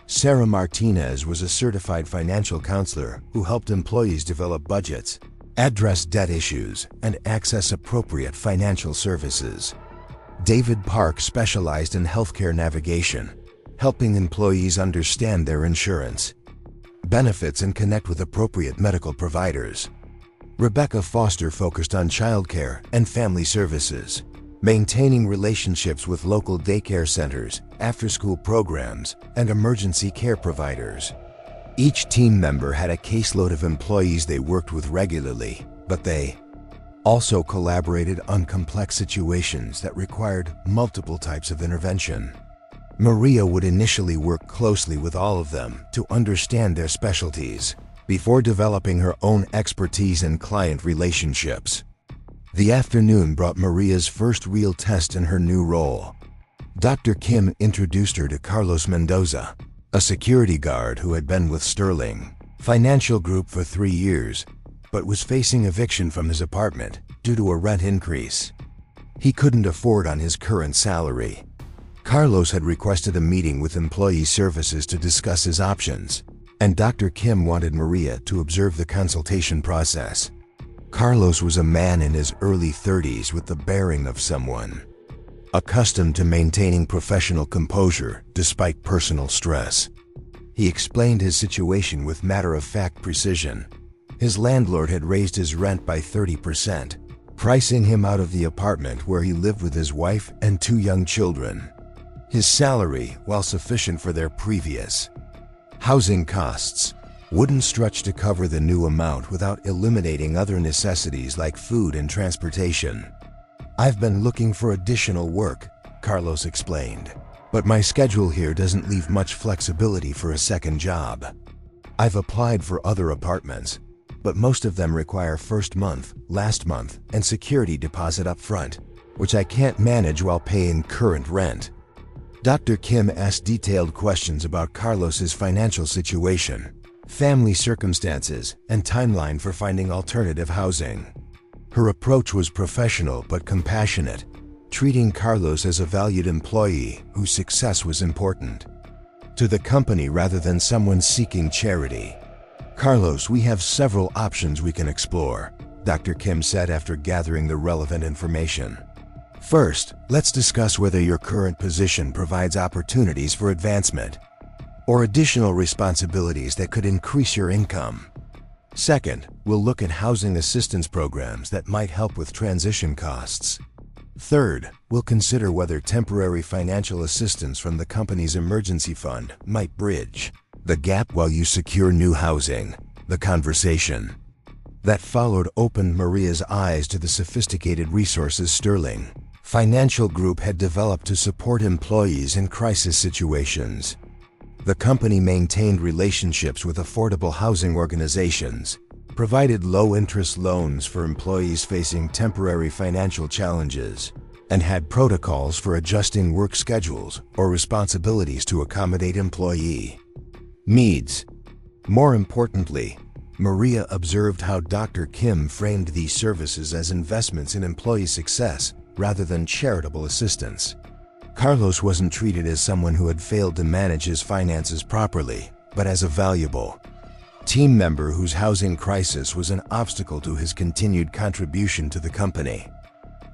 Sarah Martinez was a certified financial counselor who helped employees develop budgets, address debt issues, and access appropriate financial services. David Park specialized in healthcare navigation, helping employees understand their insurance, benefits, and connect with appropriate medical providers. Rebecca Foster focused on childcare and family services, maintaining relationships with local daycare centers, after-school programs, and emergency care providers. Each team member had a caseload of employees they worked with regularly, but they also collaborated on complex situations that required multiple types of intervention. Maria would initially work closely with all of them to understand their specialties before developing her own expertise in client relationships. The afternoon brought Maria's first real test in her new role. Dr. Kim introduced her to Carlos Mendoza, a security guard who had been with Sterling Financial Group for 3 years, but was facing eviction from his apartment due to a rent increase he couldn't afford on his current salary. Carlos had requested a meeting with employee services to discuss his options, and Dr. Kim wanted Maria to observe the consultation process. Carlos was a man in his early 30s with the bearing of someone accustomed to maintaining professional composure despite personal stress. He explained his situation with matter-of-fact precision. His landlord had raised his rent by 30%, pricing him out of the apartment where he lived with his wife and 2 young children. His salary, while sufficient for their previous housing costs, wouldn't stretch to cover the new amount without eliminating other necessities like food and transportation. "I've been looking for additional work," Carlos explained, "but my schedule here doesn't leave much flexibility for a second job. I've applied for other apartments, but most of them require first month, last month, and security deposit up front, which I can't manage while paying current rent." Dr. Kim asked detailed questions about Carlos's financial situation, family circumstances, and timeline for finding alternative housing. Her approach was professional but compassionate, treating Carlos as a valued employee whose success was important to the company rather than someone seeking charity. "Carlos, we have several options we can explore," Dr. Kim said after gathering the relevant information. "First, let's discuss whether your current position provides opportunities for advancement or additional responsibilities that could increase your income. Second, we'll look at housing assistance programs that might help with transition costs. Third, we'll consider whether temporary financial assistance from the company's emergency fund might bridge the gap while you secure new housing." The conversation that followed opened Maria's eyes to the sophisticated resources Sterling Financial Group had developed to support employees in crisis situations. The company maintained relationships with affordable housing organizations, provided low-interest loans for employees facing temporary financial challenges, and had protocols for adjusting work schedules or responsibilities to accommodate employee needs. More importantly, Maria observed how Dr. Kim framed these services as investments in employee success rather than charitable assistance. Carlos wasn't treated as someone who had failed to manage his finances properly, but as a valuable team member whose housing crisis was an obstacle to his continued contribution to the company.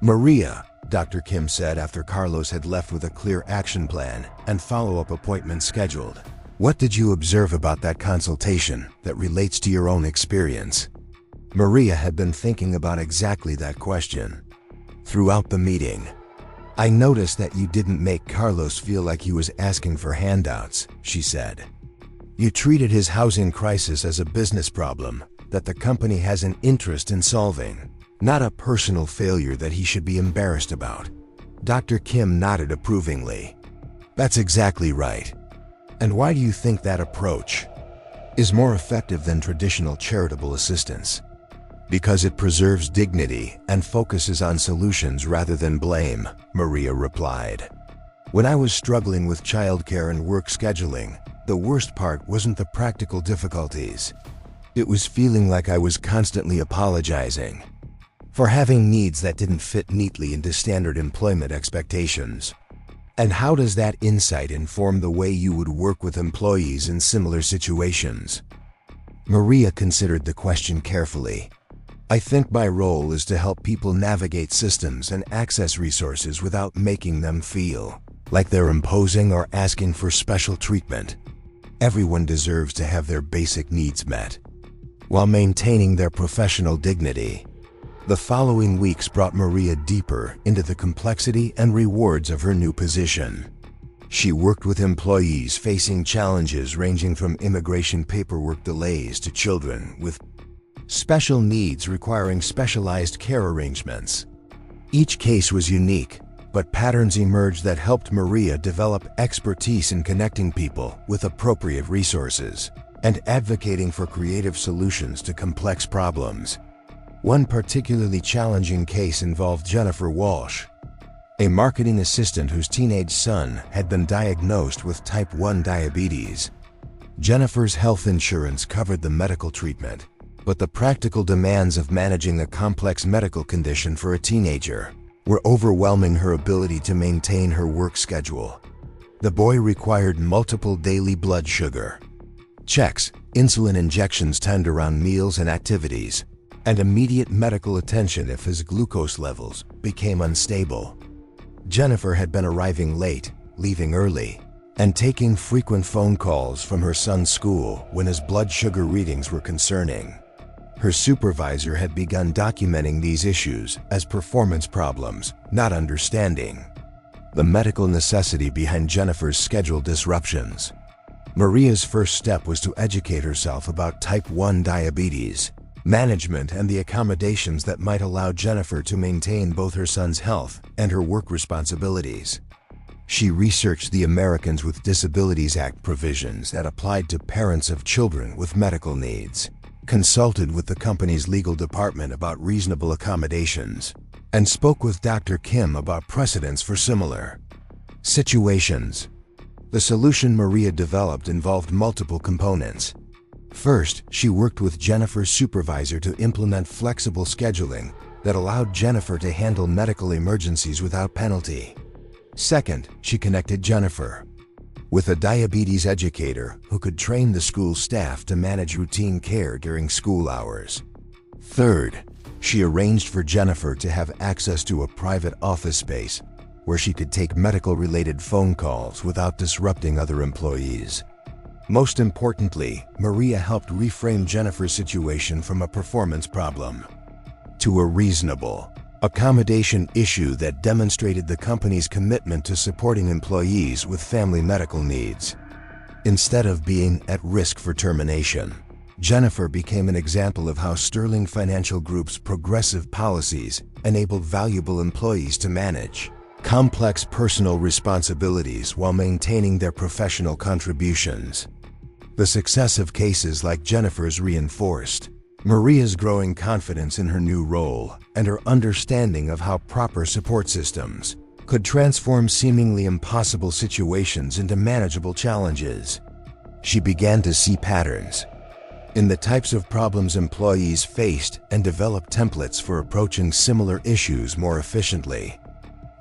"Maria," Dr. Kim said after Carlos had left with a clear action plan and follow-up appointments scheduled. "What did you observe about that consultation that relates to your own experience?" Maria had been thinking about exactly that question. Throughout the meeting, "I noticed that you didn't make Carlos feel like he was asking for handouts," she said. "You treated his housing crisis as a business problem that the company has an interest in solving, not a personal failure that he should be embarrassed about." Dr. Kim nodded approvingly. "That's exactly right. And why do you think that approach is more effective than traditional charitable assistance?" "Because it preserves dignity and focuses on solutions rather than blame," Maria replied. "When I was struggling with childcare and work scheduling, the worst part wasn't the practical difficulties. It was feeling like I was constantly apologizing for having needs that didn't fit neatly into standard employment expectations." "And how does that insight inform the way you would work with employees in similar situations?" Maria considered the question carefully. "I think my role is to help people navigate systems and access resources without making them feel like they're imposing or asking for special treatment. Everyone deserves to have their basic needs met, while maintaining their professional dignity." The following weeks brought Maria deeper into the complexity and rewards of her new position. She worked with employees facing challenges ranging from immigration paperwork delays to children with special needs requiring specialized care arrangements. Each case was unique, but patterns emerged that helped Maria develop expertise in connecting people with appropriate resources and advocating for creative solutions to complex problems. One particularly challenging case involved Jennifer Walsh, a marketing assistant whose teenage son had been diagnosed with type 1 diabetes. Jennifer's health insurance covered the medical treatment, but the practical demands of managing a complex medical condition for a teenager were overwhelming her ability to maintain her work schedule. The boy required multiple daily blood sugar checks, insulin injections timed around meals and activities, and immediate medical attention if his glucose levels became unstable. Jennifer had been arriving late, leaving early, and taking frequent phone calls from her son's school when his blood sugar readings were concerning. Her supervisor had begun documenting these issues as performance problems, not understanding the medical necessity behind Jennifer's schedule disruptions. Maria's first step was to educate herself about type 1 diabetes management and the accommodations that might allow Jennifer to maintain both her son's health and her work responsibilities. She researched the Americans with Disabilities Act provisions that applied to parents of children with medical needs, consulted with the company's legal department about reasonable accommodations, and spoke with Dr. Kim about precedents for similar situations. The solution Maria developed involved multiple components. First, she worked with Jennifer's supervisor to implement flexible scheduling that allowed Jennifer to handle medical emergencies without penalty. Second, she connected Jennifer with a diabetes educator who could train the school staff to manage routine care during school hours. Third, she arranged for Jennifer to have access to a private office space where she could take medical-related phone calls without disrupting other employees. Most importantly, Maria helped reframe Jennifer's situation from a performance problem to a reasonable accommodation issue that demonstrated the company's commitment to supporting employees with family medical needs. Instead of being at risk for termination, Jennifer became an example of how Sterling Financial Group's progressive policies enabled valuable employees to manage complex personal responsibilities while maintaining their professional contributions. The success of cases like Jennifer's reinforced Maria's growing confidence in her new role and her understanding of how proper support systems could transform seemingly impossible situations into manageable challenges. She began to see patterns in the types of problems employees faced and developed templates for approaching similar issues more efficiently.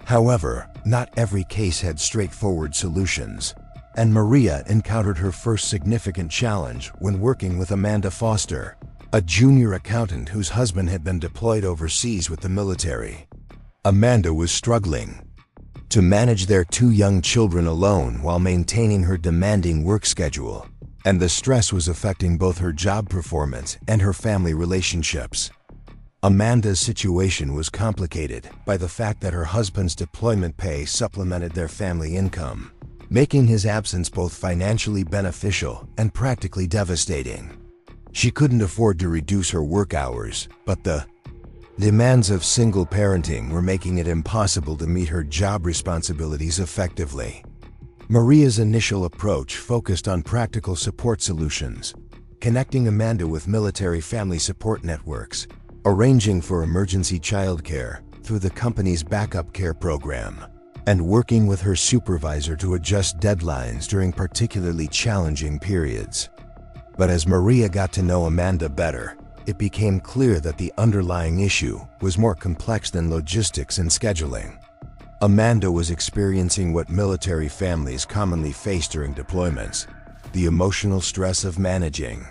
However, not every case had straightforward solutions, and Maria encountered her first significant challenge when working with Amanda Foster, a junior accountant whose husband had been deployed overseas with the military. Amanda was struggling to manage their 2 young children alone while maintaining her demanding work schedule, and the stress was affecting both her job performance and her family relationships. Amanda's situation was complicated by the fact that her husband's deployment pay supplemented their family income, making his absence both financially beneficial and practically devastating. She couldn't afford to reduce her work hours, but the demands of single parenting were making it impossible to meet her job responsibilities effectively. Maria's initial approach focused on practical support solutions, connecting Amanda with military family support networks, arranging for emergency childcare through the company's backup care program, and working with her supervisor to adjust deadlines during particularly challenging periods. But as Maria got to know Amanda better, it became clear that the underlying issue was more complex than logistics and scheduling. Amanda was experiencing what military families commonly face during deployments: the emotional stress of managing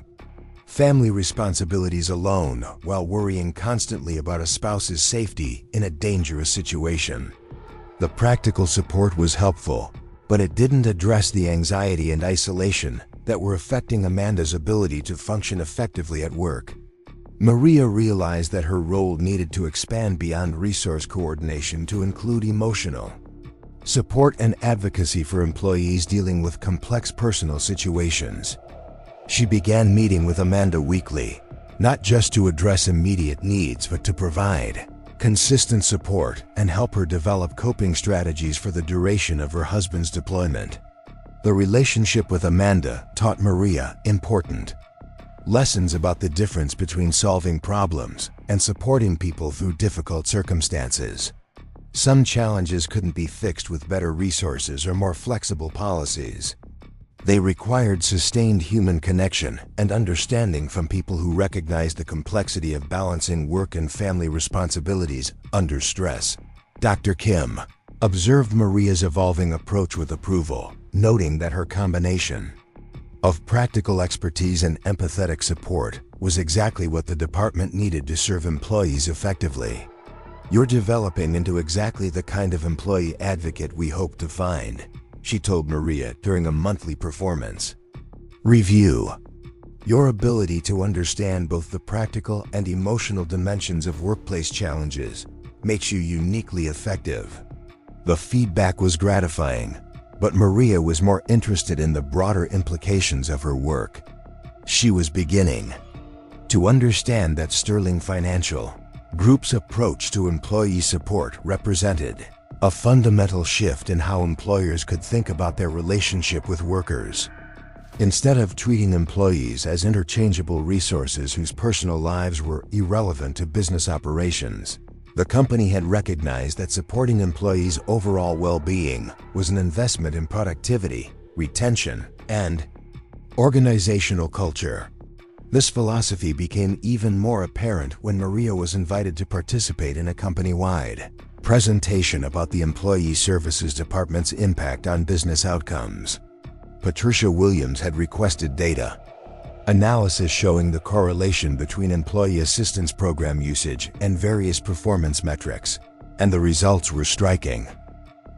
family responsibilities alone while worrying constantly about a spouse's safety in a dangerous situation. The practical support was helpful, but it didn't address the anxiety and isolation that were affecting Amanda's ability to function effectively at work. Maria realized that her role needed to expand beyond resource coordination to include emotional support and advocacy for employees dealing with complex personal situations. She began meeting with Amanda weekly, not just to address immediate needs, but to provide consistent support and help her develop coping strategies for the duration of her husband's deployment. The relationship with Amanda taught Maria important lessons about the difference between solving problems and supporting people through difficult circumstances. Some challenges couldn't be fixed with better resources or more flexible policies. They required sustained human connection and understanding from people who recognized the complexity of balancing work and family responsibilities under stress. Dr. Kim observed Maria's evolving approach with approval, noting that her combination of practical expertise and empathetic support was exactly what the department needed to serve employees effectively. "You're developing into exactly the kind of employee advocate we hope to find," she told Maria during a monthly performance review. "Your ability to understand both the practical and emotional dimensions of workplace challenges makes you uniquely effective." The feedback was gratifying, but Maria was more interested in the broader implications of her work. She was beginning to understand that Sterling Financial Group's approach to employee support represented a fundamental shift in how employers could think about their relationship with workers. Instead of treating employees as interchangeable resources whose personal lives were irrelevant to business operations, the company had recognized that supporting employees' overall well-being was an investment in productivity, retention, and organizational culture. This philosophy became even more apparent when Maria was invited to participate in a company-wide presentation about the Employee Services Department's impact on business outcomes. Patricia Williams had requested data analysis showing the correlation between employee assistance program usage and various performance metrics, and the results were striking.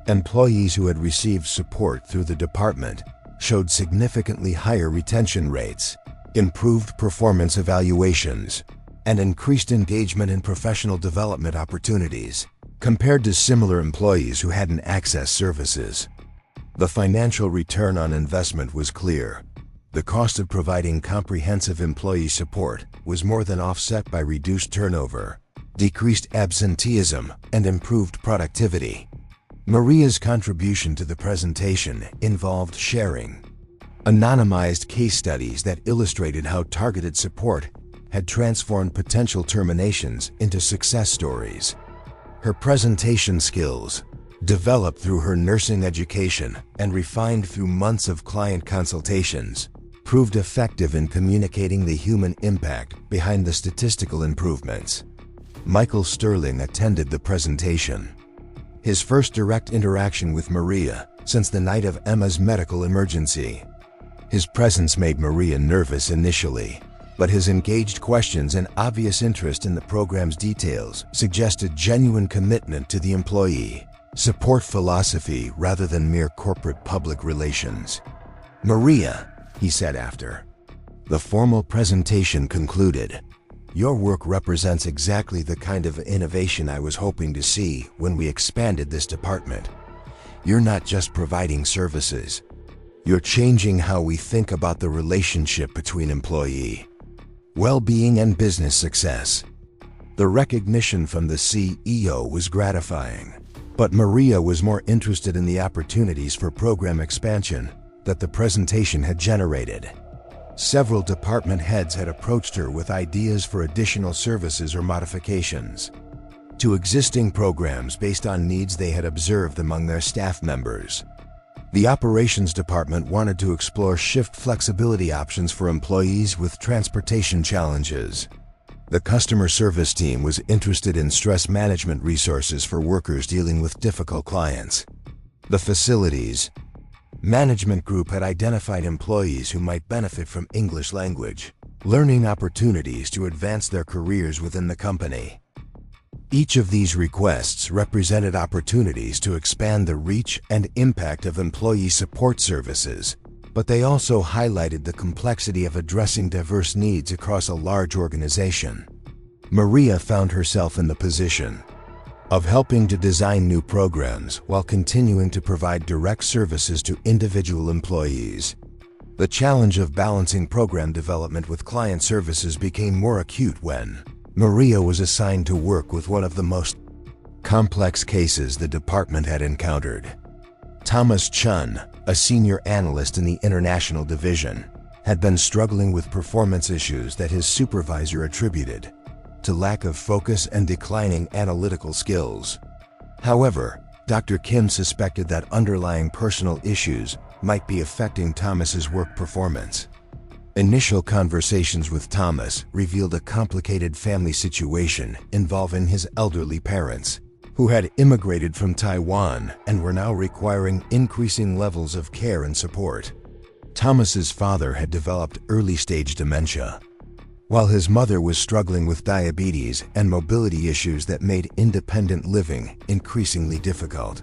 Employees who had received support through the department showed significantly higher retention rates, improved performance evaluations, and increased engagement in professional development opportunities compared to similar employees who hadn't accessed services. The financial return on investment was clear. The cost of providing comprehensive employee support was more than offset by reduced turnover, decreased absenteeism, and improved productivity. Maria's contribution to the presentation involved sharing anonymized case studies that illustrated how targeted support had transformed potential terminations into success stories. Her presentation skills, developed through her nursing education and refined through months of client consultations, proved effective in communicating the human impact behind the statistical improvements. Michael Sterling attended the presentation. His first direct interaction with Maria since the night of Emma's medical emergency. His presence made Maria nervous initially, but his engaged questions and obvious interest in the program's details suggested genuine commitment to the employee. Support philosophy rather than mere corporate public relations. "Maria," he said after the formal presentation concluded, "your work represents exactly the kind of innovation I was hoping to see when we expanded this department. You're not just providing services. You're changing how we think about the relationship between employee well-being and business success." The recognition from the CEO was gratifying, but Maria was more interested in the opportunities for program expansion that the presentation had generated. Several department heads had approached her with ideas for additional services or modifications to existing programs based on needs they had observed among their staff members. The operations department wanted to explore shift flexibility options for employees with transportation challenges. The customer service team was interested in stress management resources for workers dealing with difficult clients. The facilities management group had identified employees who might benefit from English language learning opportunities to advance their careers within the company. Each of these requests represented opportunities to expand the reach and impact of employee support services, but they also highlighted the complexity of addressing diverse needs across a large organization. Maria found herself in the position of helping to design new programs while continuing to provide direct services to individual employees. The challenge of balancing program development with client services became more acute when Maria was assigned to work with one of the most complex cases the department had encountered. Thomas Chun, a senior analyst in the international division, had been struggling with performance issues that his supervisor attributed to lack of focus and declining analytical skills. However, Dr. Kim suspected that underlying personal issues might be affecting Thomas's work performance. Initial conversations with Thomas revealed a complicated family situation involving his elderly parents, who had immigrated from Taiwan and were now requiring increasing levels of care and support. Thomas's father had developed early-stage dementia, while his mother was struggling with diabetes and mobility issues that made independent living increasingly difficult.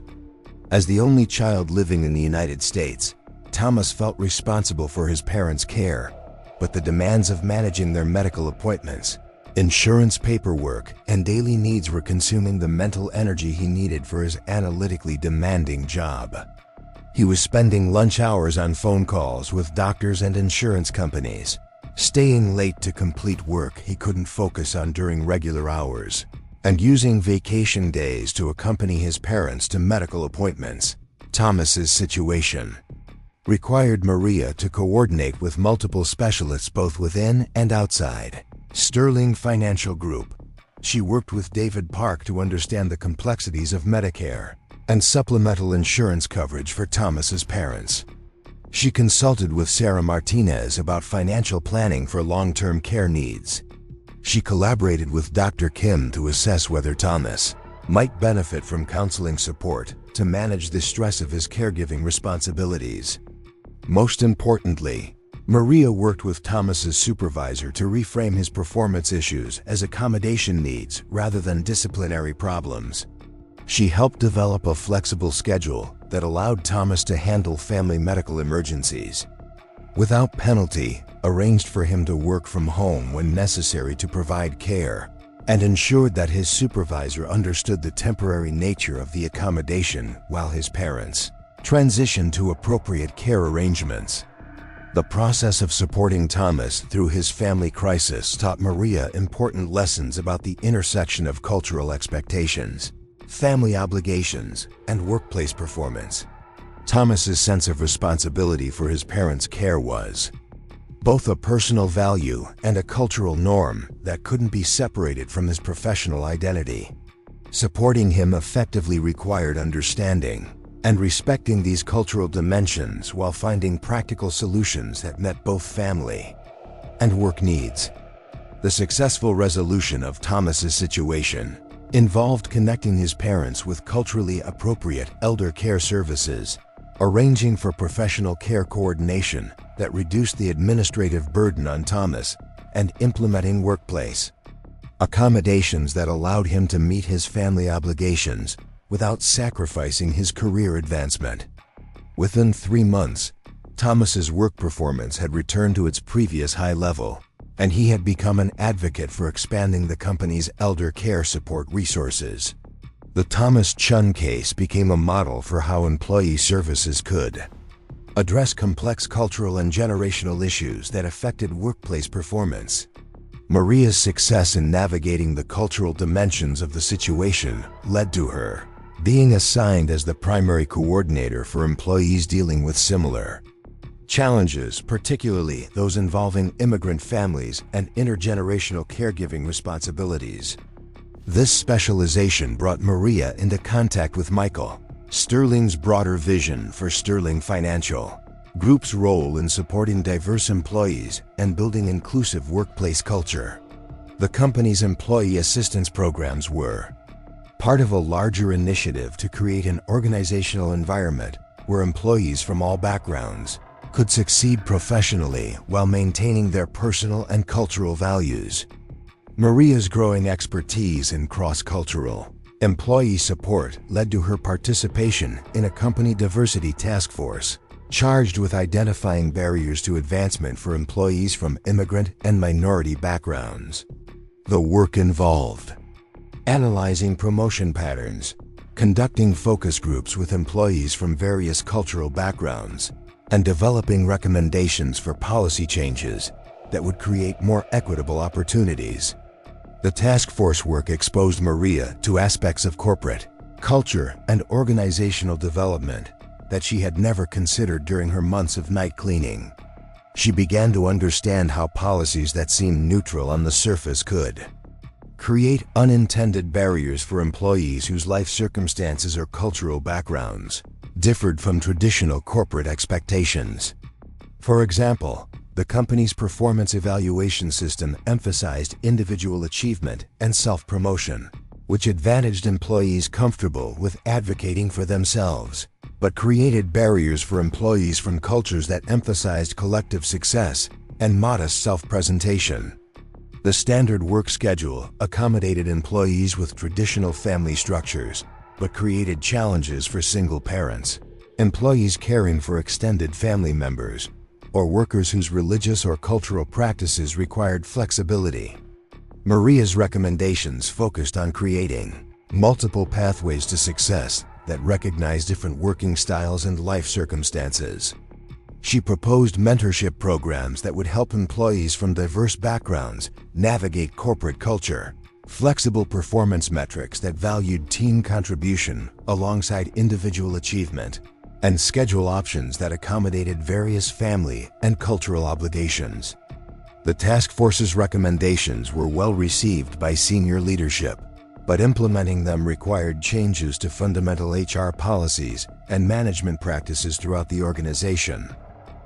As the only child living in the United States, Thomas felt responsible for his parents' care, but the demands of managing their medical appointments, insurance paperwork, and daily needs were consuming the mental energy he needed for his analytically demanding job. He was spending lunch hours on phone calls with doctors and insurance companies, staying late to complete work he couldn't focus on during regular hours, and using vacation days to accompany his parents to medical appointments. Thomas's situation required Maria to coordinate with multiple specialists both within and outside Sterling Financial Group. She worked with David Park to understand the complexities of Medicare and supplemental insurance coverage for Thomas's parents. She consulted with Sarah Martinez about financial planning for long-term care needs. She collaborated with Dr. Kim to assess whether Thomas might benefit from counseling support to manage the stress of his caregiving responsibilities. Most importantly, Maria worked with Thomas's supervisor to reframe his performance issues as accommodation needs rather than disciplinary problems. She helped develop a flexible schedule that allowed Thomas to handle family medical emergencies without penalty, arranged for him to work from home when necessary to provide care, and ensured that his supervisor understood the temporary nature of the accommodation while his parents transitioned to appropriate care arrangements. The process of supporting Thomas through his family crisis taught Maria important lessons about the intersection of cultural expectations, family obligations, and workplace performance. Thomas's sense of responsibility for his parents' care was both a personal value and a cultural norm that couldn't be separated from his professional identity. Supporting him effectively required understanding and respecting these cultural dimensions while finding practical solutions that met both family and work needs. The successful resolution of Thomas's situation involved connecting his parents with culturally appropriate elder care services, arranging for professional care coordination that reduced the administrative burden on Thomas, and implementing workplace accommodations that allowed him to meet his family obligations without sacrificing his career advancement. Within 3 months, Thomas's work performance had returned to its previous high level, and he had become an advocate for expanding the company's elder care support resources. The Thomas Chun case became a model for how employee services could address complex cultural and generational issues that affected workplace performance. Maria's success in navigating the cultural dimensions of the situation led to her being assigned as the primary coordinator for employees dealing with similar challenges, particularly those involving immigrant families and intergenerational caregiving responsibilities. This specialization brought Maria into contact with Michael Sterling's broader vision for Sterling Financial Group's role in supporting diverse employees and building inclusive workplace culture. The company's employee assistance programs were part of a larger initiative to create an organizational environment where employees from all backgrounds could succeed professionally while maintaining their personal and cultural values. Maria's growing expertise in cross-cultural employee support led to her participation in a company diversity task force charged with identifying barriers to advancement for employees from immigrant and minority backgrounds. The work involved analyzing promotion patterns, conducting focus groups with employees from various cultural backgrounds, and developing recommendations for policy changes that would create more equitable opportunities. The task force work exposed Maria to aspects of corporate culture and organizational development that she had never considered during her months of night cleaning. She began to understand how policies that seemed neutral on the surface could create unintended barriers for employees whose life circumstances or cultural backgrounds differed from traditional corporate expectations. For example, the company's performance evaluation system emphasized individual achievement and self-promotion, which advantaged employees comfortable with advocating for themselves, but created barriers for employees from cultures that emphasized collective success and modest self-presentation. The standard work schedule accommodated employees with traditional family structures, but created challenges for single parents, employees caring for extended family members, or workers whose religious or cultural practices required flexibility. Maria's recommendations focused on creating multiple pathways to success that recognize different working styles and life circumstances. She proposed mentorship programs that would help employees from diverse backgrounds navigate corporate culture, flexible performance metrics that valued team contribution alongside individual achievement, and schedule options that accommodated various family and cultural obligations. The task force's recommendations were well received by senior leadership, but implementing them required changes to fundamental HR policies and management practices throughout the organization.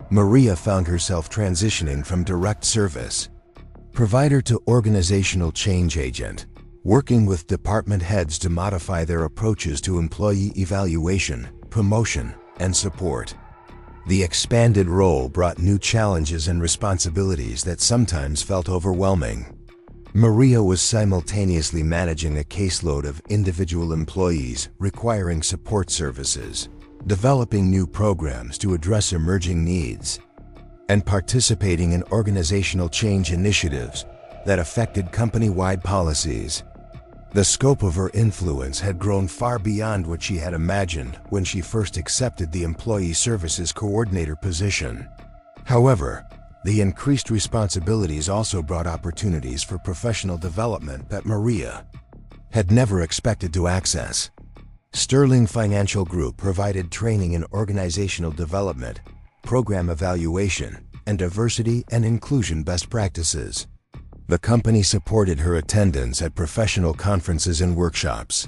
Maria found herself transitioning from direct service provider to organizational change agent, working with department heads to modify their approaches to employee evaluation, promotion, and support. The expanded role brought new challenges and responsibilities that sometimes felt overwhelming. Maria was simultaneously managing a caseload of individual employees requiring support services, developing new programs to address emerging needs, and participating in organizational change initiatives that affected company-wide policies. The scope of her influence had grown far beyond what she had imagined when she first accepted the Employee Services Coordinator position. However, the increased responsibilities also brought opportunities for professional development that Maria had never expected to access. Sterling Financial Group provided training in organizational development, program evaluation, and diversity and inclusion best practices. The company supported her attendance at professional conferences and workshops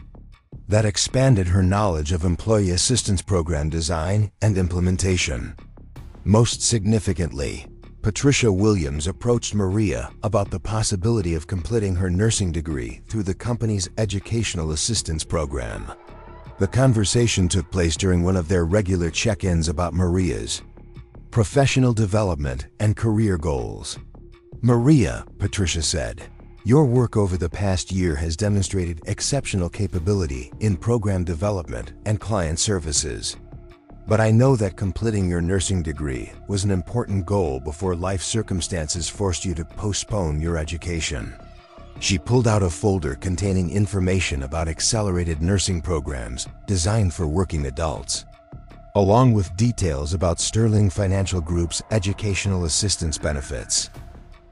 that expanded her knowledge of employee assistance program design and implementation. Most significantly, Patricia Williams approached Maria about the possibility of completing her nursing degree through the company's educational assistance program. The conversation took place during one of their regular check-ins about Maria's professional development and career goals. "Maria," Patricia said, "your work over the past year has demonstrated exceptional capability in program development and client services. But I know that completing your nursing degree was an important goal before life circumstances forced you to postpone your education." She pulled out a folder containing information about accelerated nursing programs designed for working adults, along with details about Sterling Financial Group's educational assistance benefits.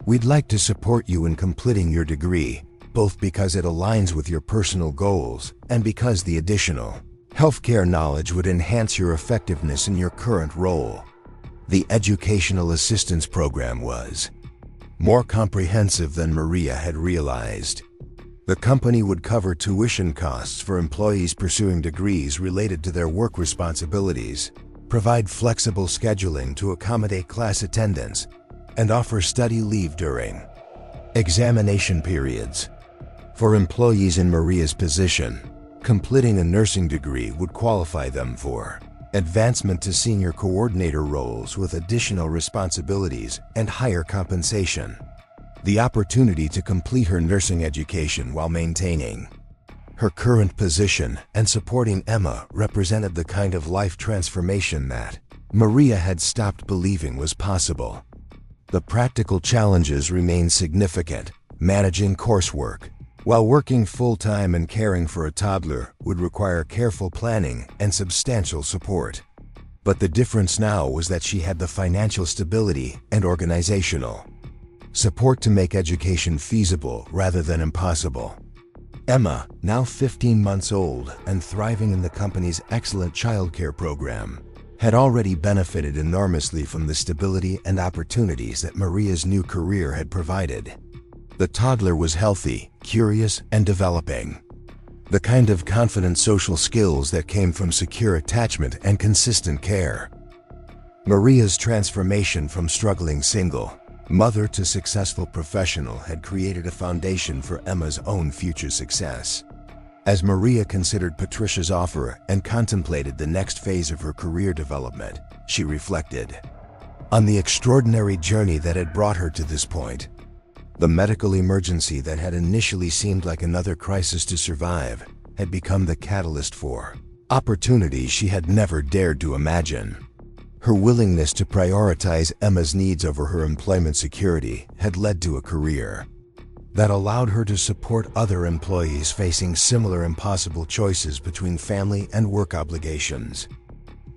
"We'd like to support you in completing your degree, both because it aligns with your personal goals and because the additional healthcare knowledge would enhance your effectiveness in your current role." The educational assistance program was more comprehensive than Maria had realized. The company would cover tuition costs for employees pursuing degrees related to their work responsibilities, provide flexible scheduling to accommodate class attendance, and offer study leave during examination periods. For employees in Maria's position, completing a nursing degree would qualify them for advancement to senior coordinator roles with additional responsibilities and higher compensation. The opportunity to complete her nursing education while maintaining her current position and supporting Emma represented the kind of life transformation that Maria had stopped believing was possible. The practical challenges remained significant. Managing coursework while working full-time and caring for a toddler would require careful planning and substantial support. But the difference now was that she had the financial stability and organizational support to make education feasible rather than impossible. Emma, now 15 months old and thriving in the company's excellent childcare program, had already benefited enormously from the stability and opportunities that Maria's new career had provided. The toddler was healthy, curious, and developing the kind of confident social skills that came from secure attachment and consistent care. Maria's transformation from struggling single mother to successful professional had created a foundation for Emma's own future success. As Maria considered Patricia's offer and contemplated the next phase of her career development, she reflected on the extraordinary journey that had brought her to this point. The medical emergency that had initially seemed like another crisis to survive had become the catalyst for opportunities she had never dared to imagine. Her willingness to prioritize Emma's needs over her employment security had led to a career that allowed her to support other employees facing similar impossible choices between family and work obligations.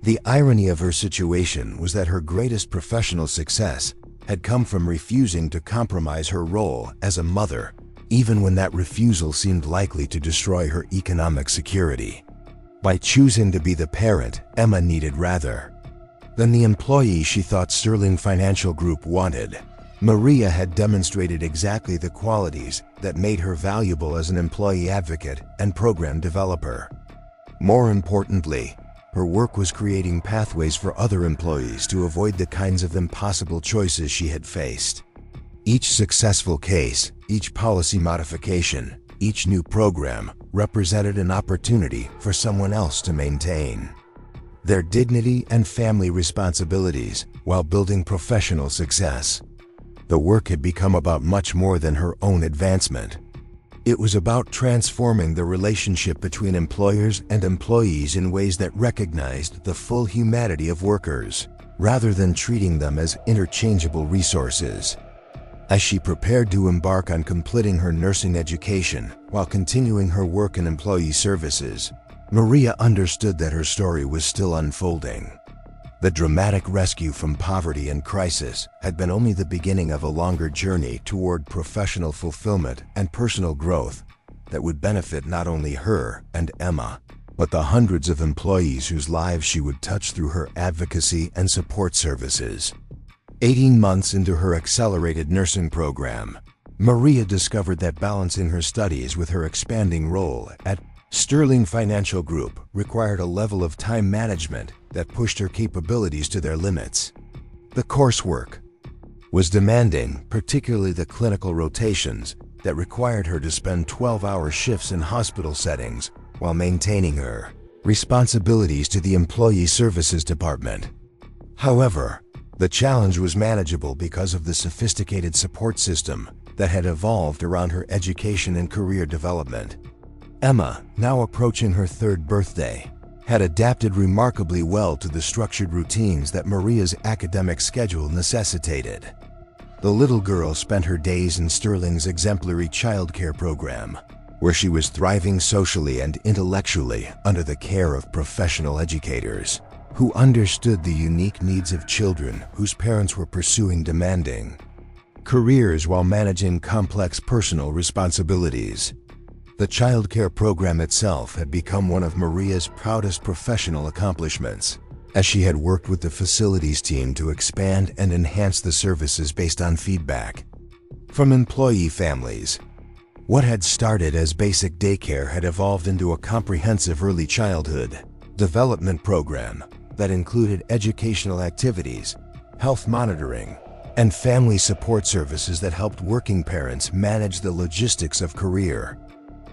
The irony of her situation was that her greatest professional success had come from refusing to compromise her role as a mother, even when that refusal seemed likely to destroy her economic security. By choosing to be the parent Emma needed rather than the employee she thought Sterling Financial Group wanted, Maria had demonstrated exactly the qualities that made her valuable as an employee advocate and program developer. More importantly, her work was creating pathways for other employees to avoid the kinds of impossible choices she had faced. Each successful case, each policy modification, each new program represented an opportunity for someone else to maintain their dignity and family responsibilities while building professional success. The work had become about much more than her own advancement. It was about transforming the relationship between employers and employees in ways that recognized the full humanity of workers, rather than treating them as interchangeable resources. As she prepared to embark on completing her nursing education while continuing her work in employee services, Maria understood that her story was still unfolding. The dramatic rescue from poverty and crisis had been only the beginning of a longer journey toward professional fulfillment and personal growth that would benefit not only her and Emma, but the hundreds of employees whose lives she would touch through her advocacy and support services. 18 months into her accelerated nursing program, Maria discovered that balancing her studies with her expanding role at Sterling Financial Group required a level of time management that pushed her capabilities to their limits. The coursework was demanding, particularly the clinical rotations that required her to spend 12-hour shifts in hospital settings while maintaining her responsibilities to the Employee Services Department. However, The challenge was manageable because of the sophisticated support system that had evolved around her education and career development. Emma, now approaching her third birthday, had adapted remarkably well to the structured routines that Maria's academic schedule necessitated. The little girl spent her days in Sterling's exemplary childcare program, where she was thriving socially and intellectually under the care of professional educators who understood the unique needs of children whose parents were pursuing demanding careers while managing complex personal responsibilities. The childcare program itself had become one of Maria's proudest professional accomplishments, as she had worked with the facilities team to expand and enhance the services based on feedback from employee families. What had started as basic daycare had evolved into a comprehensive early childhood development program that included educational activities, health monitoring, and family support services that helped working parents manage the logistics of career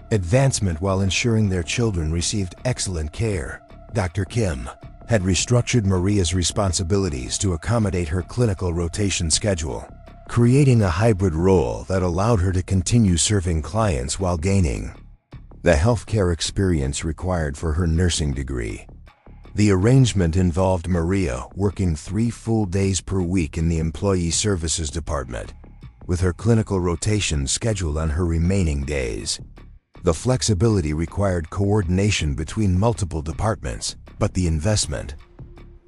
advancement while ensuring their children received excellent care. Dr. Kim had restructured Maria's responsibilities to accommodate her clinical rotation schedule, creating a hybrid role that allowed her to continue serving clients while gaining the healthcare experience required for her nursing degree. The arrangement involved Maria working 3 full days per week in the Employee Services Department, with her clinical rotation scheduled on her remaining days. The flexibility required coordination between multiple departments, but the investment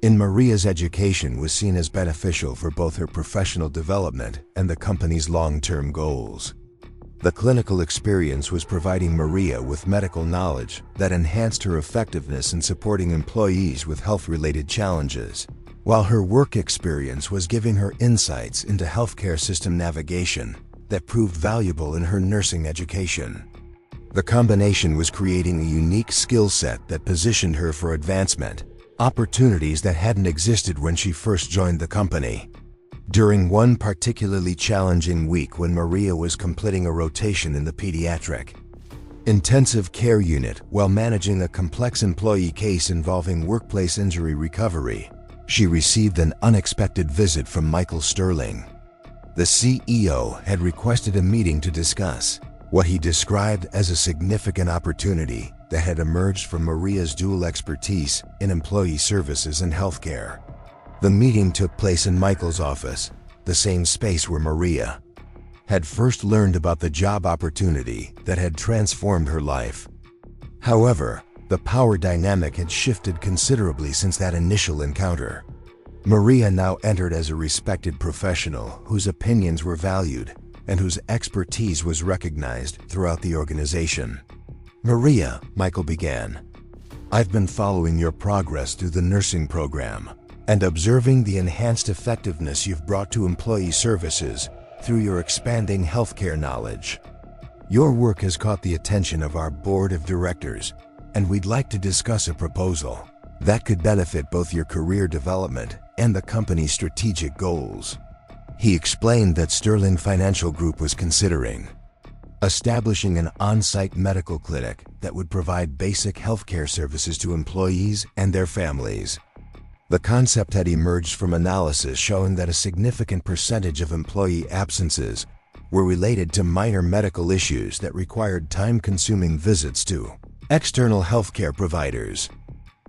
in Maria's education was seen as beneficial for both her professional development and the company's long-term goals. The clinical experience was providing Maria with medical knowledge that enhanced her effectiveness in supporting employees with health-related challenges, while her work experience was giving her insights into healthcare system navigation that proved valuable in her nursing education. The combination was creating a unique skill set that positioned her for advancement, opportunities that hadn't existed when she first joined the company. During one particularly challenging week when Maria was completing a rotation in the pediatric intensive care unit while managing a complex employee case involving workplace injury recovery, she received an unexpected visit from Michael Sterling. The CEO had requested a meeting to discuss what he described as a significant opportunity that had emerged from Maria's dual expertise in employee services and healthcare. The meeting took place in Michael's office, the same space where Maria had first learned about the job opportunity that had transformed her life. However, the power dynamic had shifted considerably since that initial encounter. Maria now entered as a respected professional whose opinions were valued and whose expertise was recognized throughout the organization. "Maria," Michael began, "I've been following your progress through the nursing program and observing the enhanced effectiveness you've brought to employee services through your expanding healthcare knowledge. Your work has caught the attention of our board of directors, and we'd like to discuss a proposal that could benefit both your career development and the company's strategic goals." He explained that Sterling Financial Group was considering establishing an on-site medical clinic that would provide basic healthcare services to employees and their families. The concept had emerged from analysis showing that a significant percentage of employee absences were related to minor medical issues that required time-consuming visits to external healthcare providers.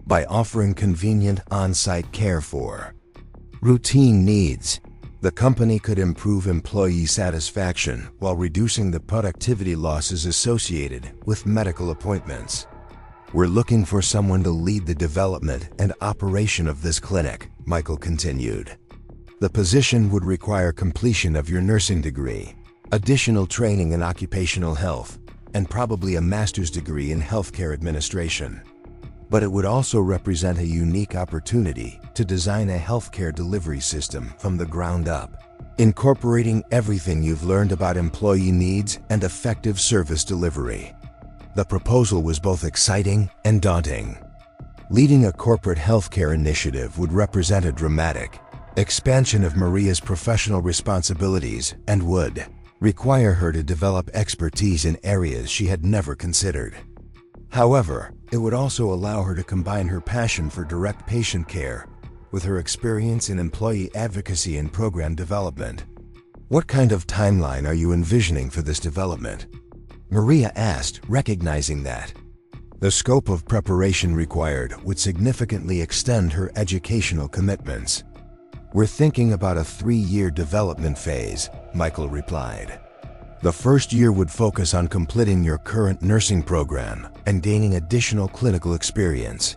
By offering convenient on-site care for routine needs, the company could improve employee satisfaction while reducing the productivity losses associated with medical appointments. "We're looking for someone to lead the development and operation of this clinic," Michael continued. "The position would require completion of your nursing degree, additional training in occupational health, and probably a master's degree in healthcare administration. But it would also represent a unique opportunity to design a healthcare delivery system from the ground up, incorporating everything you've learned about employee needs and effective service delivery." The proposal was both exciting and daunting. Leading a corporate healthcare initiative would represent a dramatic expansion of Maria's professional responsibilities and would require her to develop expertise in areas she had never considered. However, it would also allow her to combine her passion for direct patient care with her experience in employee advocacy and program development. "What kind of timeline are you envisioning for this development?" Maria asked, recognizing that the scope of preparation required would significantly extend her educational commitments. "We're thinking about a 3-year development phase," Michael replied. "The first year would focus on completing your current nursing program and gaining additional clinical experience.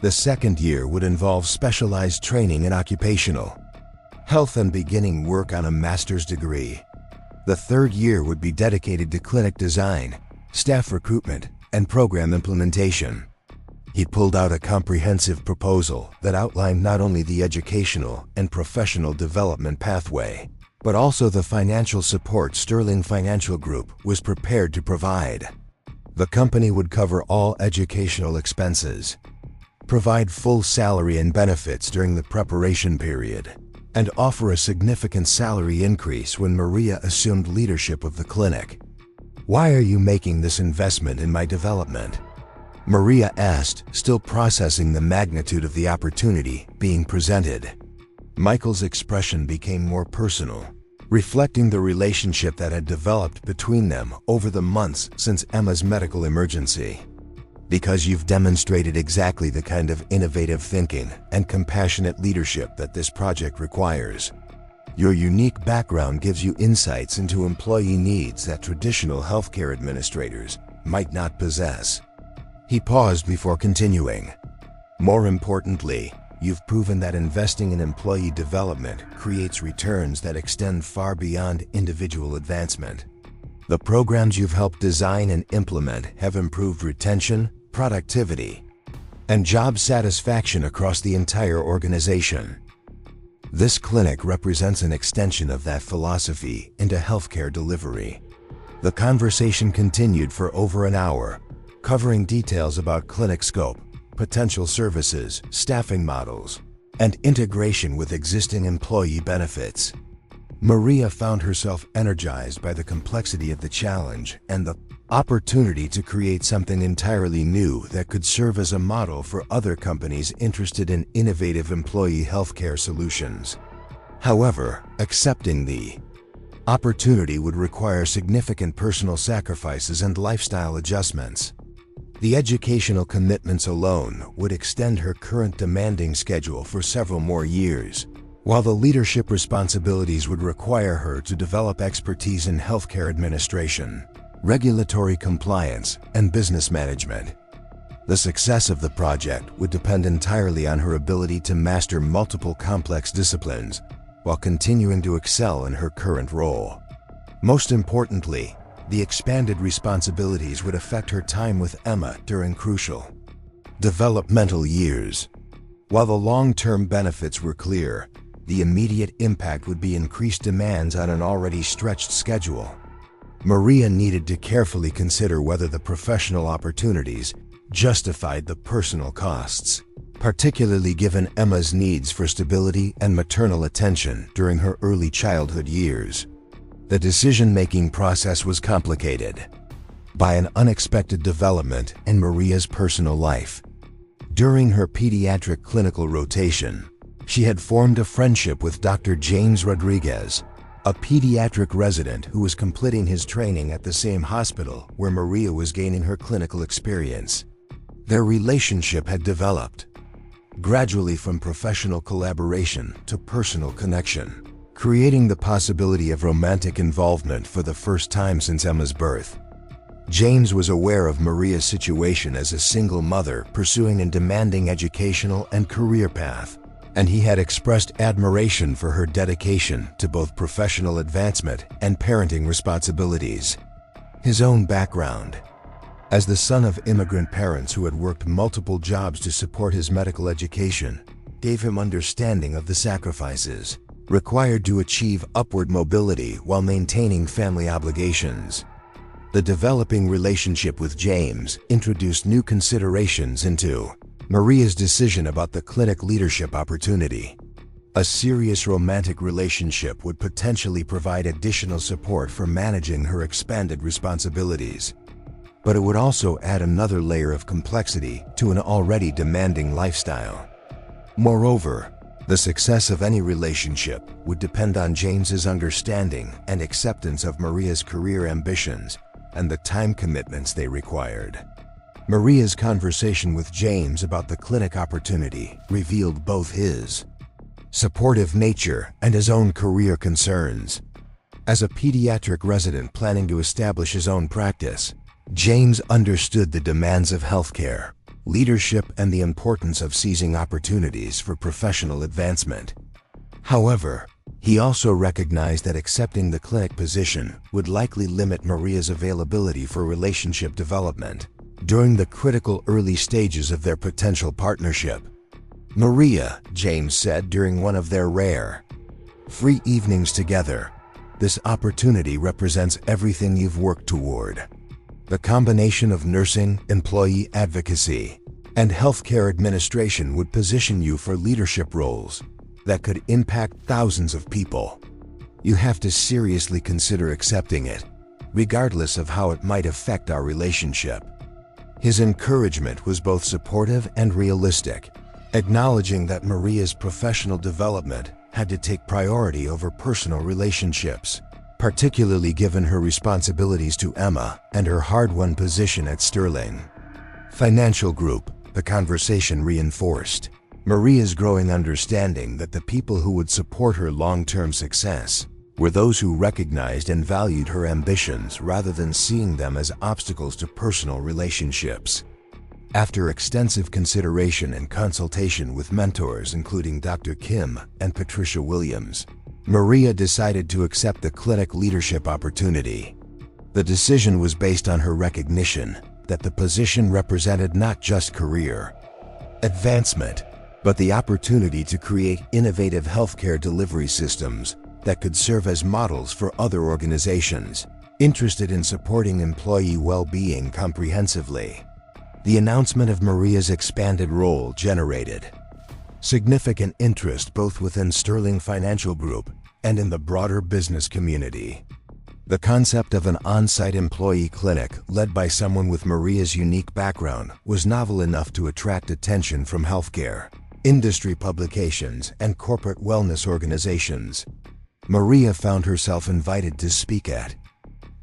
The second year would involve specialized training in occupational health and beginning work on a master's degree. The third year would be dedicated to clinic design, staff recruitment, and program implementation." He pulled out a comprehensive proposal that outlined not only the educational and professional development pathway, but also the financial support Sterling Financial Group was prepared to provide. The company would cover all educational expenses, provide full salary and benefits during the preparation period, and offer a significant salary increase when Maria assumed leadership of the clinic. "Why are you making this investment in my development?" Maria asked, still processing the magnitude of the opportunity being presented. Michael's expression became more personal, reflecting the relationship that had developed between them over the months since Emma's medical emergency. "Because you've demonstrated exactly the kind of innovative thinking and compassionate leadership that this project requires. Your unique background gives you insights into employee needs that traditional healthcare administrators might not possess." He paused before continuing. "More importantly, you've proven that investing in employee development creates returns that extend far beyond individual advancement. The programs you've helped design and implement have improved retention, productivity, and job satisfaction across the entire organization. This clinic represents an extension of that philosophy into healthcare delivery." The conversation continued for over an hour, covering details about clinic scope, potential services, staffing models, and integration with existing employee benefits. Maria found herself energized by the complexity of the challenge and the opportunity to create something entirely new that could serve as a model for other companies interested in innovative employee healthcare solutions. However, accepting the opportunity would require significant personal sacrifices and lifestyle adjustments. The educational commitments alone would extend her current demanding schedule for several more years, while the leadership responsibilities would require her to develop expertise in healthcare administration, regulatory compliance, and business management. The success of the project would depend entirely on her ability to master multiple complex disciplines while continuing to excel in her current role. Most importantly, the expanded responsibilities would affect her time with Emma during crucial developmental years. While the long-term benefits were clear, the immediate impact would be increased demands on an already stretched schedule. Maria needed to carefully consider whether the professional opportunities justified the personal costs, particularly given Emma's needs for stability and maternal attention during her early childhood years. The decision-making process was complicated by an unexpected development in Maria's personal life. During her pediatric clinical rotation, she had formed a friendship with Dr. James Rodriguez, a pediatric resident who was completing his training at the same hospital where Maria was gaining her clinical experience. Their relationship had developed gradually from professional collaboration to personal connection, creating the possibility of romantic involvement for the first time since Emma's birth. James was aware of Maria's situation as a single mother pursuing a demanding educational and career path, and he had expressed admiration for her dedication to both professional advancement and parenting responsibilities. His own background, as the son of immigrant parents who had worked multiple jobs to support his medical education, gave him understanding of the sacrifices required to achieve upward mobility while maintaining family obligations. The developing relationship with James introduced new considerations into Maria's decision about the clinic leadership opportunity. A serious romantic relationship would potentially provide additional support for managing her expanded responsibilities, but it would also add another layer of complexity to an already demanding lifestyle. Moreover, The success of any relationship would depend on James's understanding and acceptance of Maria's career ambitions and the time commitments they required. Maria's conversation with James about the clinic opportunity revealed both his supportive nature and his own career concerns. As a pediatric resident planning to establish his own practice, James understood the demands of healthcare, leadership, and the importance of seizing opportunities for professional advancement. However, he also recognized that accepting the clinic position would likely limit Maria's availability for relationship development during the critical early stages of their potential partnership. Maria, James said during one of their rare, free evenings together, this opportunity represents everything you've worked toward. The combination of nursing, employee advocacy, and healthcare administration would position you for leadership roles that could impact thousands of people. You have to seriously consider accepting it, regardless of how it might affect our relationship. His encouragement was both supportive and realistic, acknowledging that Maria's professional development had to take priority over personal relationships, particularly given her responsibilities to Emma and her hard-won position at Sterling Financial Group. The conversation reinforced Maria's growing understanding that the people who would support her long-term success were those who recognized and valued her ambitions rather than seeing them as obstacles to personal relationships. After extensive consideration and consultation with mentors including Dr. Kim and Patricia Williams, Maria decided to accept the clinic leadership opportunity. The decision was based on her recognition that the position represented not just career advancement, but the opportunity to create innovative healthcare delivery systems that could serve as models for other organizations interested in supporting employee well-being comprehensively. The announcement of Maria's expanded role generated significant interest both within Sterling Financial Group and in the broader business community. The concept of an on-site employee clinic led by someone with Maria's unique background was novel enough to attract attention from healthcare, industry publications, and corporate wellness organizations. Maria found herself invited to speak at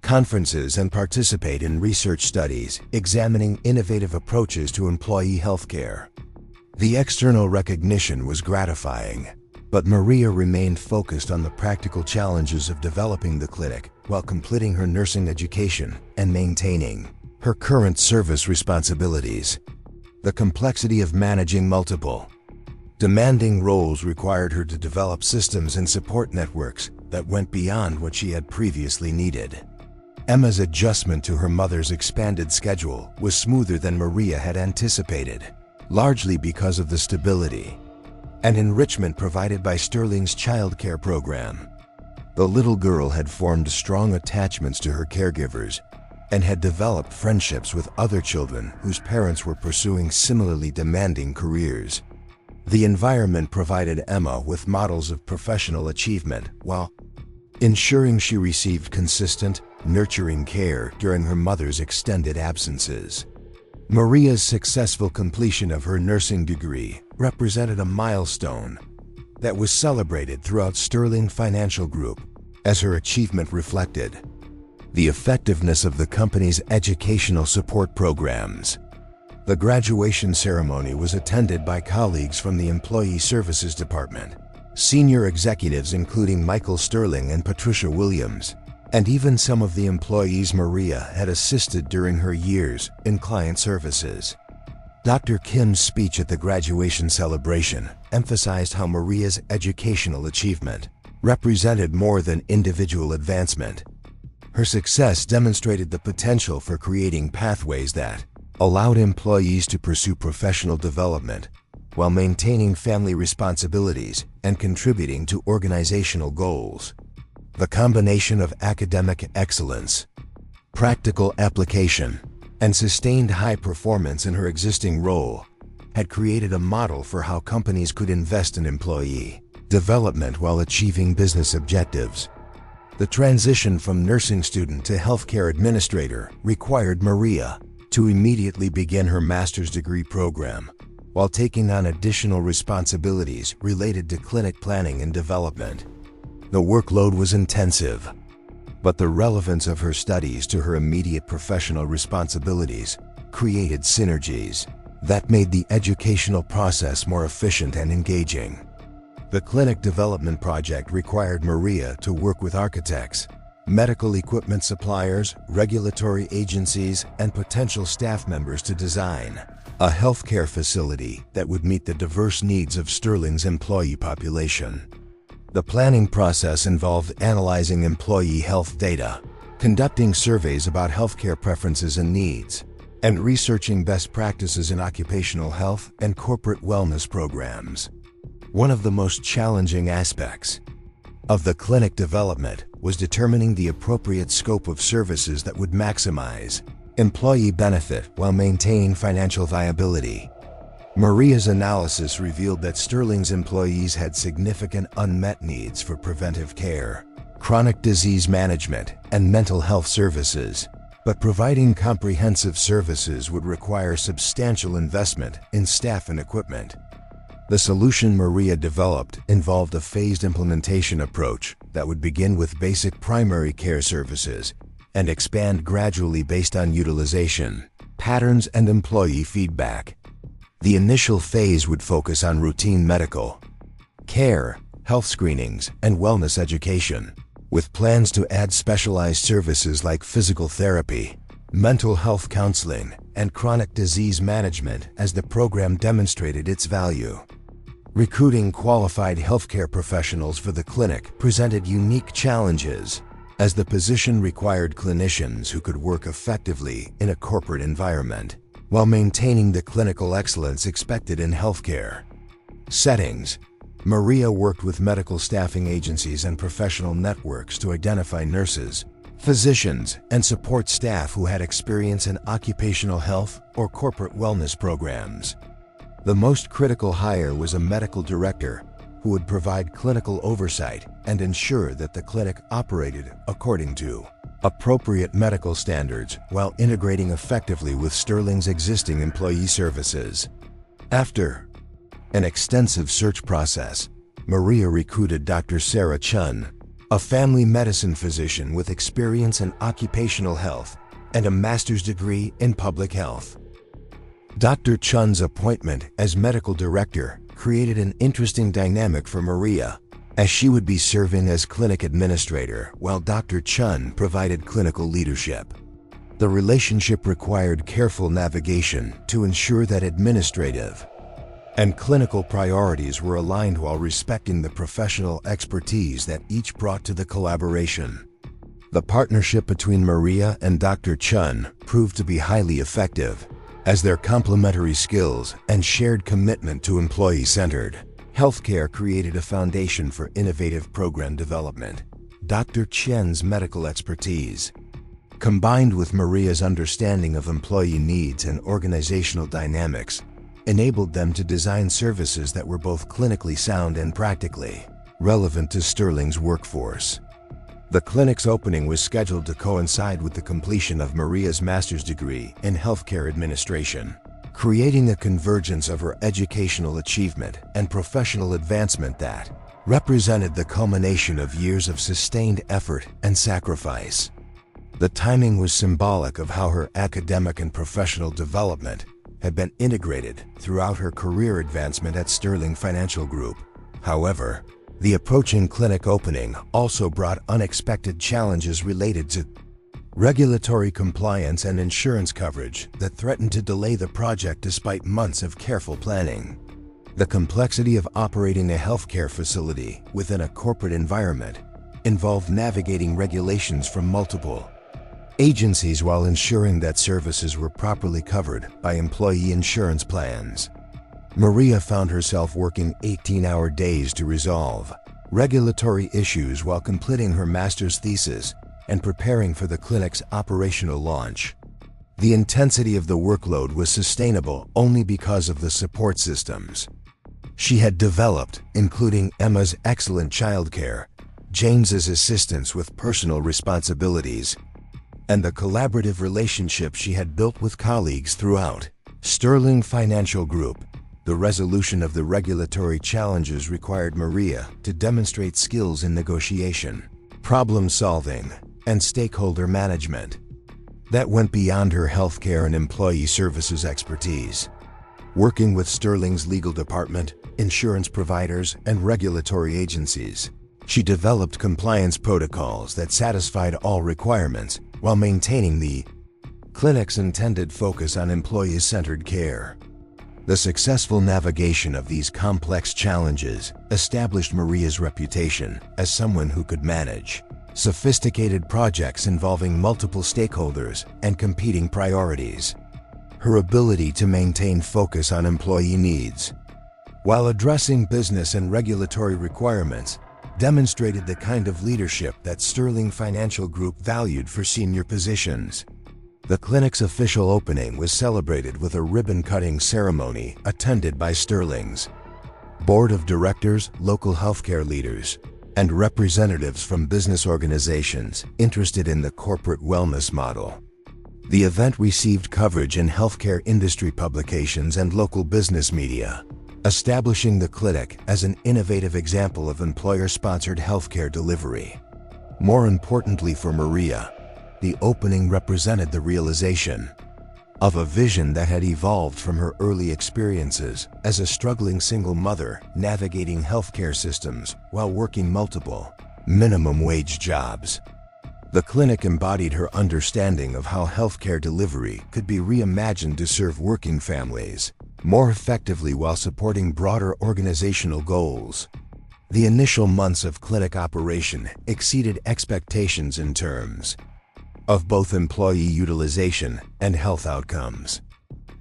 conferences and participate in research studies examining innovative approaches to employee healthcare. The external recognition was gratifying, but Maria remained focused on the practical challenges of developing the clinic while completing her nursing education and maintaining her current service responsibilities. The complexity of managing multiple, demanding roles required her to develop systems and support networks that went beyond what she had previously needed. Emma's adjustment to her mother's expanded schedule was smoother than Maria had anticipated, largely because of the stability and enrichment provided by Sterling's childcare program. The little girl had formed strong attachments to her caregivers and had developed friendships with other children whose parents were pursuing similarly demanding careers. The environment provided Emma with models of professional achievement while ensuring she received consistent, nurturing care during her mother's extended absences. Maria's successful completion of her nursing degree represented a milestone that was celebrated throughout Sterling Financial Group, as her achievement reflected the effectiveness of the company's educational support programs. The graduation ceremony was attended by colleagues from the Employee Services Department, senior executives including Michael Sterling and Patricia Williams, and even some of the employees Maria had assisted during her years in client services. Dr. Kim's speech at the graduation celebration emphasized how Maria's educational achievement represented more than individual advancement. Her success demonstrated the potential for creating pathways that allowed employees to pursue professional development while maintaining family responsibilities and contributing to organizational goals. The combination of academic excellence, practical application, and sustained high performance in her existing role had created a model for how companies could invest in employee development while achieving business objectives. The transition from nursing student to healthcare administrator required Maria to immediately begin her master's degree program, while taking on additional responsibilities related to clinic planning and development. The workload was intensive, but the relevance of her studies to her immediate professional responsibilities created synergies that made the educational process more efficient and engaging. The clinic development project required Maria to work with architects, medical equipment suppliers, regulatory agencies, and potential staff members to design a healthcare facility that would meet the diverse needs of Sterling's employee population. The planning process involved analyzing employee health data, conducting surveys about healthcare preferences and needs, and researching best practices in occupational health and corporate wellness programs. One of the most challenging aspects of the clinic development was determining the appropriate scope of services that would maximize employee benefit while maintaining financial viability. Maria's analysis revealed that Sterling's employees had significant unmet needs for preventive care, chronic disease management, and mental health services, but providing comprehensive services would require substantial investment in staff and equipment. The solution Maria developed involved a phased implementation approach that would begin with basic primary care services and expand gradually based on utilization, patterns, and employee feedback. The initial phase would focus on routine medical care, health screenings, and wellness education, with plans to add specialized services like physical therapy, mental health counseling, and chronic disease management as the program demonstrated its value. Recruiting qualified healthcare professionals for the clinic presented unique challenges, as the position required clinicians who could work effectively in a corporate environment while maintaining the clinical excellence expected in healthcare settings. Maria worked with medical staffing agencies and professional networks to identify nurses, physicians, and support staff who had experience in occupational health or corporate wellness programs. The most critical hire was a medical director who would provide clinical oversight and ensure that the clinic operated according to appropriate medical standards while integrating effectively with Sterling's existing employee services. After an extensive search process, Maria recruited Dr. Sarah Chun, a family medicine physician with experience in occupational health and a master's degree in public health. Dr. Chun's appointment as medical director created an interesting dynamic for Maria, as she would be serving as clinic administrator while Dr. Chun provided clinical leadership. The relationship required careful navigation to ensure that administrative and clinical priorities were aligned while respecting the professional expertise that each brought to the collaboration. The partnership between Maria and Dr. Chun proved to be highly effective, as their complementary skills and shared commitment to employee-centered healthcare created a foundation for innovative program development. Dr. Chen's medical expertise, combined with Maria's understanding of employee needs and organizational dynamics, enabled them to design services that were both clinically sound and practically relevant to Sterling's workforce. The clinic's opening was scheduled to coincide with the completion of Maria's master's degree in healthcare administration, creating a convergence of her educational achievement and professional advancement that represented the culmination of years of sustained effort and sacrifice. The timing was symbolic of how her academic and professional development had been integrated throughout her career advancement at Sterling Financial Group. However, the approaching clinic opening also brought unexpected challenges related to regulatory compliance and insurance coverage that threatened to delay the project despite months of careful planning. The complexity of operating a healthcare facility within a corporate environment involved navigating regulations from multiple agencies while ensuring that services were properly covered by employee insurance plans. Maria found herself working 18-hour days to resolve regulatory issues while completing her master's thesis and preparing for the clinic's operational launch. The intensity of the workload was sustainable only because of the support systems she had developed, including Emma's excellent childcare, James's assistance with personal responsibilities, and the collaborative relationship she had built with colleagues throughout Sterling Financial Group. The resolution of the regulatory challenges required Maria to demonstrate skills in negotiation, problem solving, and stakeholder management that went beyond her healthcare and employee services expertise. Working with Sterling's legal department, insurance providers, and regulatory agencies, she developed compliance protocols that satisfied all requirements while maintaining the clinic's intended focus on employee-centered care. The successful navigation of these complex challenges established Maria's reputation as someone who could manage sophisticated projects involving multiple stakeholders and competing priorities. Her ability to maintain focus on employee needs while addressing business and regulatory requirements demonstrated the kind of leadership that Sterling Financial Group valued for senior positions. The clinic's official opening was celebrated with a ribbon-cutting ceremony attended by Sterling's board of directors, local healthcare leaders, and representatives from business organizations interested in the corporate wellness model. The event received coverage in healthcare industry publications and local business media, establishing the clinic as an innovative example of employer-sponsored healthcare delivery. More importantly for Maria, the opening represented the realization of a vision that had evolved from her early experiences as a struggling single mother navigating healthcare systems while working multiple minimum wage jobs. The clinic embodied her understanding of how healthcare delivery could be reimagined to serve working families more effectively while supporting broader organizational goals. The initial months of clinic operation exceeded expectations in terms of both employee utilization and health outcomes.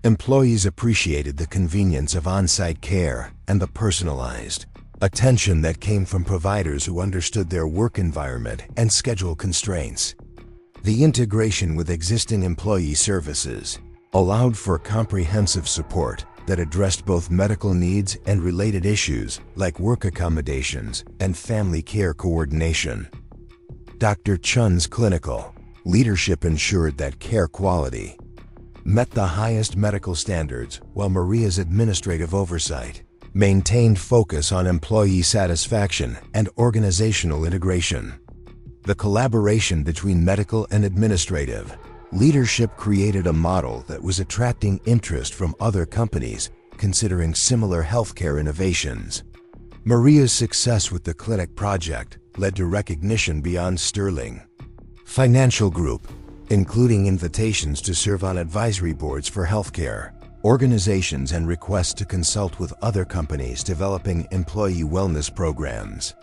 Employees appreciated the convenience of on-site care and the personalized attention that came from providers who understood their work environment and schedule constraints. The integration with existing employee services allowed for comprehensive support that addressed both medical needs and related issues like work accommodations and family care coordination. Dr. Chun's clinical leadership ensured that care quality met the highest medical standards, while Maria's administrative oversight maintained focus on employee satisfaction and organizational integration. The collaboration between medical and administrative leadership created a model that was attracting interest from other companies considering similar healthcare innovations. Maria's success with the clinic project led to recognition beyond Sterling Financial Group, including invitations to serve on advisory boards for healthcare organizations and requests to consult with other companies developing employee wellness programs.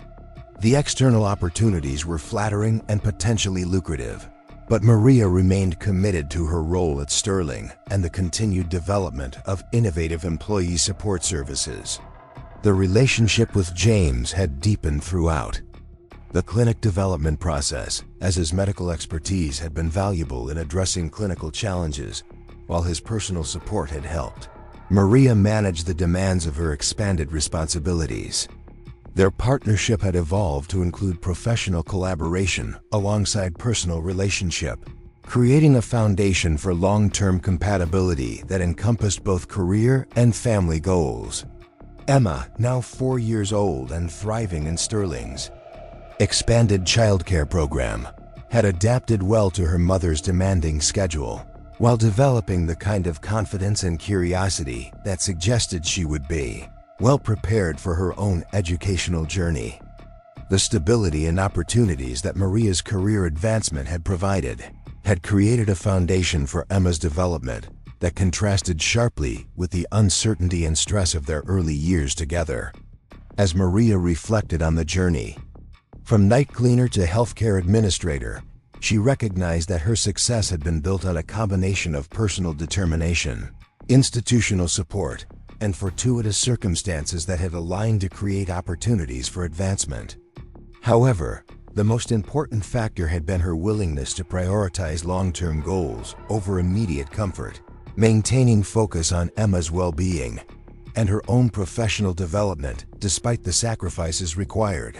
The external opportunities were flattering and potentially lucrative, but Maria remained committed to her role at Sterling and the continued development of innovative employee support services. The relationship with James had deepened throughout the clinic development process, as his medical expertise had been valuable in addressing clinical challenges, while his personal support had helped Maria manage the demands of her expanded responsibilities. Their partnership had evolved to include professional collaboration alongside personal relationship, creating a foundation for long-term compatibility that encompassed both career and family goals. Emma, now 4 years old and thriving in Sterling's expanded childcare program, had adapted well to her mother's demanding schedule, while developing the kind of confidence and curiosity that suggested she would be well prepared for her own educational journey. The stability and opportunities that Maria's career advancement had provided had created a foundation for Emma's development that contrasted sharply with the uncertainty and stress of their early years together. As Maria reflected on the journey from night cleaner to healthcare administrator, she recognized that her success had been built on a combination of personal determination, institutional support, and fortuitous circumstances that had aligned to create opportunities for advancement. However, the most important factor had been her willingness to prioritize long-term goals over immediate comfort, maintaining focus on Emma's well-being and her own professional development despite the sacrifices required.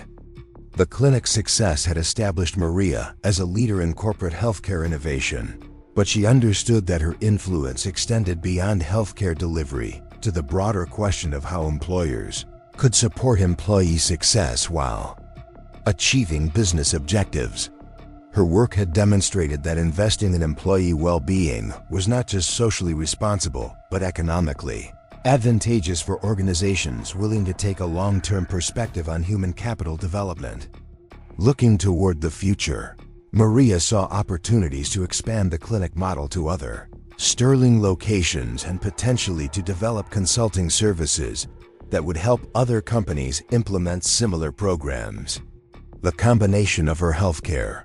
The clinic's success had established Maria as a leader in corporate healthcare innovation, but she understood that her influence extended beyond healthcare delivery to the broader question of how employers could support employee success while achieving business objectives. Her work had demonstrated that investing in employee well-being was not just socially responsible, but economically advantageous for organizations willing to take a long-term perspective on human capital development. Looking toward the future, Maria saw opportunities to expand the clinic model to other Sterling locations and potentially to develop consulting services that would help other companies implement similar programs. The combination of her healthcare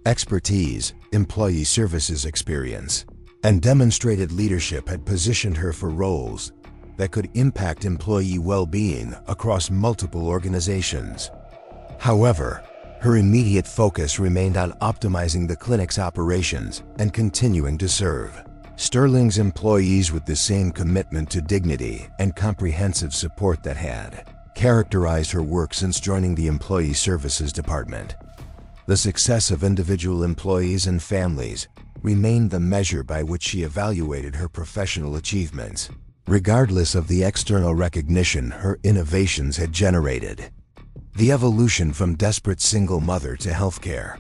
expertise, employee services experience, and demonstrated leadership had positioned her for roles that could impact employee well-being across multiple organizations. However, her immediate focus remained on optimizing the clinic's operations and continuing to serve Sterling's employees with the same commitment to dignity and comprehensive support that had characterized her work since joining the Employee Services Department. The success of individual employees and families remained the measure by which she evaluated her professional achievements, regardless of the external recognition her innovations had generated. The evolution from desperate single mother to healthcare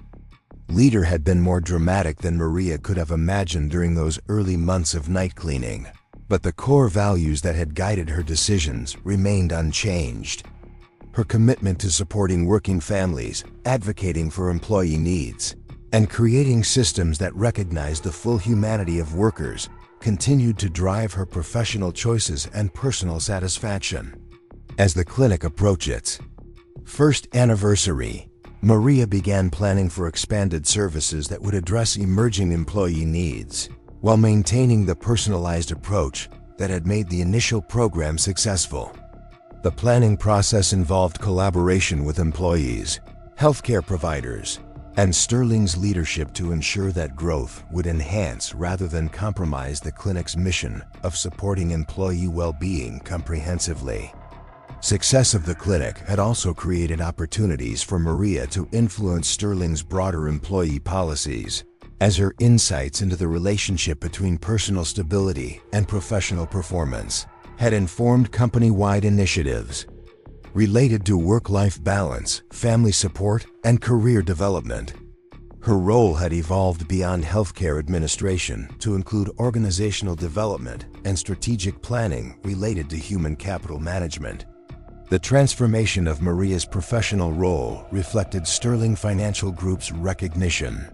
leader had been more dramatic than Maria could have imagined during those early months of night cleaning, but the core values that had guided her decisions remained unchanged. Her commitment to supporting working families, advocating for employee needs, and creating systems that recognized the full humanity of workers continued to drive her professional choices and personal satisfaction. As the clinic approached its first anniversary, Maria began planning for expanded services that would address emerging employee needs, while maintaining the personalized approach that had made the initial program successful. The planning process involved collaboration with employees, healthcare providers, and Sterling's leadership to ensure that growth would enhance rather than compromise the clinic's mission of supporting employee well-being comprehensively. Success of the clinic had also created opportunities for Maria to influence Sterling's broader employee policies, as her insights into the relationship between personal stability and professional performance had informed company-wide initiatives related to work-life balance, family support, and career development. Her role had evolved beyond healthcare administration to include organizational development and strategic planning related to human capital management. The transformation of Maria's professional role reflected Sterling Financial Group's recognition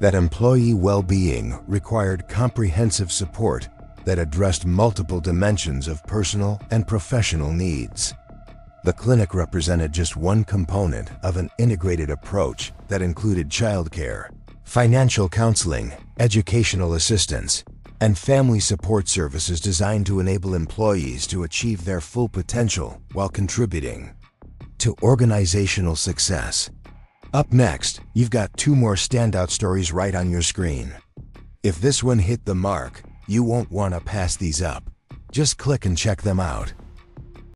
that employee well-being required comprehensive support that addressed multiple dimensions of personal and professional needs. The clinic represented just one component of an integrated approach that included childcare, financial counseling, educational assistance, and family support services designed to enable employees to achieve their full potential while contributing to organizational success. Up next, you've got two more standout stories right on your screen. If this one hit the mark, you won't want to pass these up. Just click and check them out.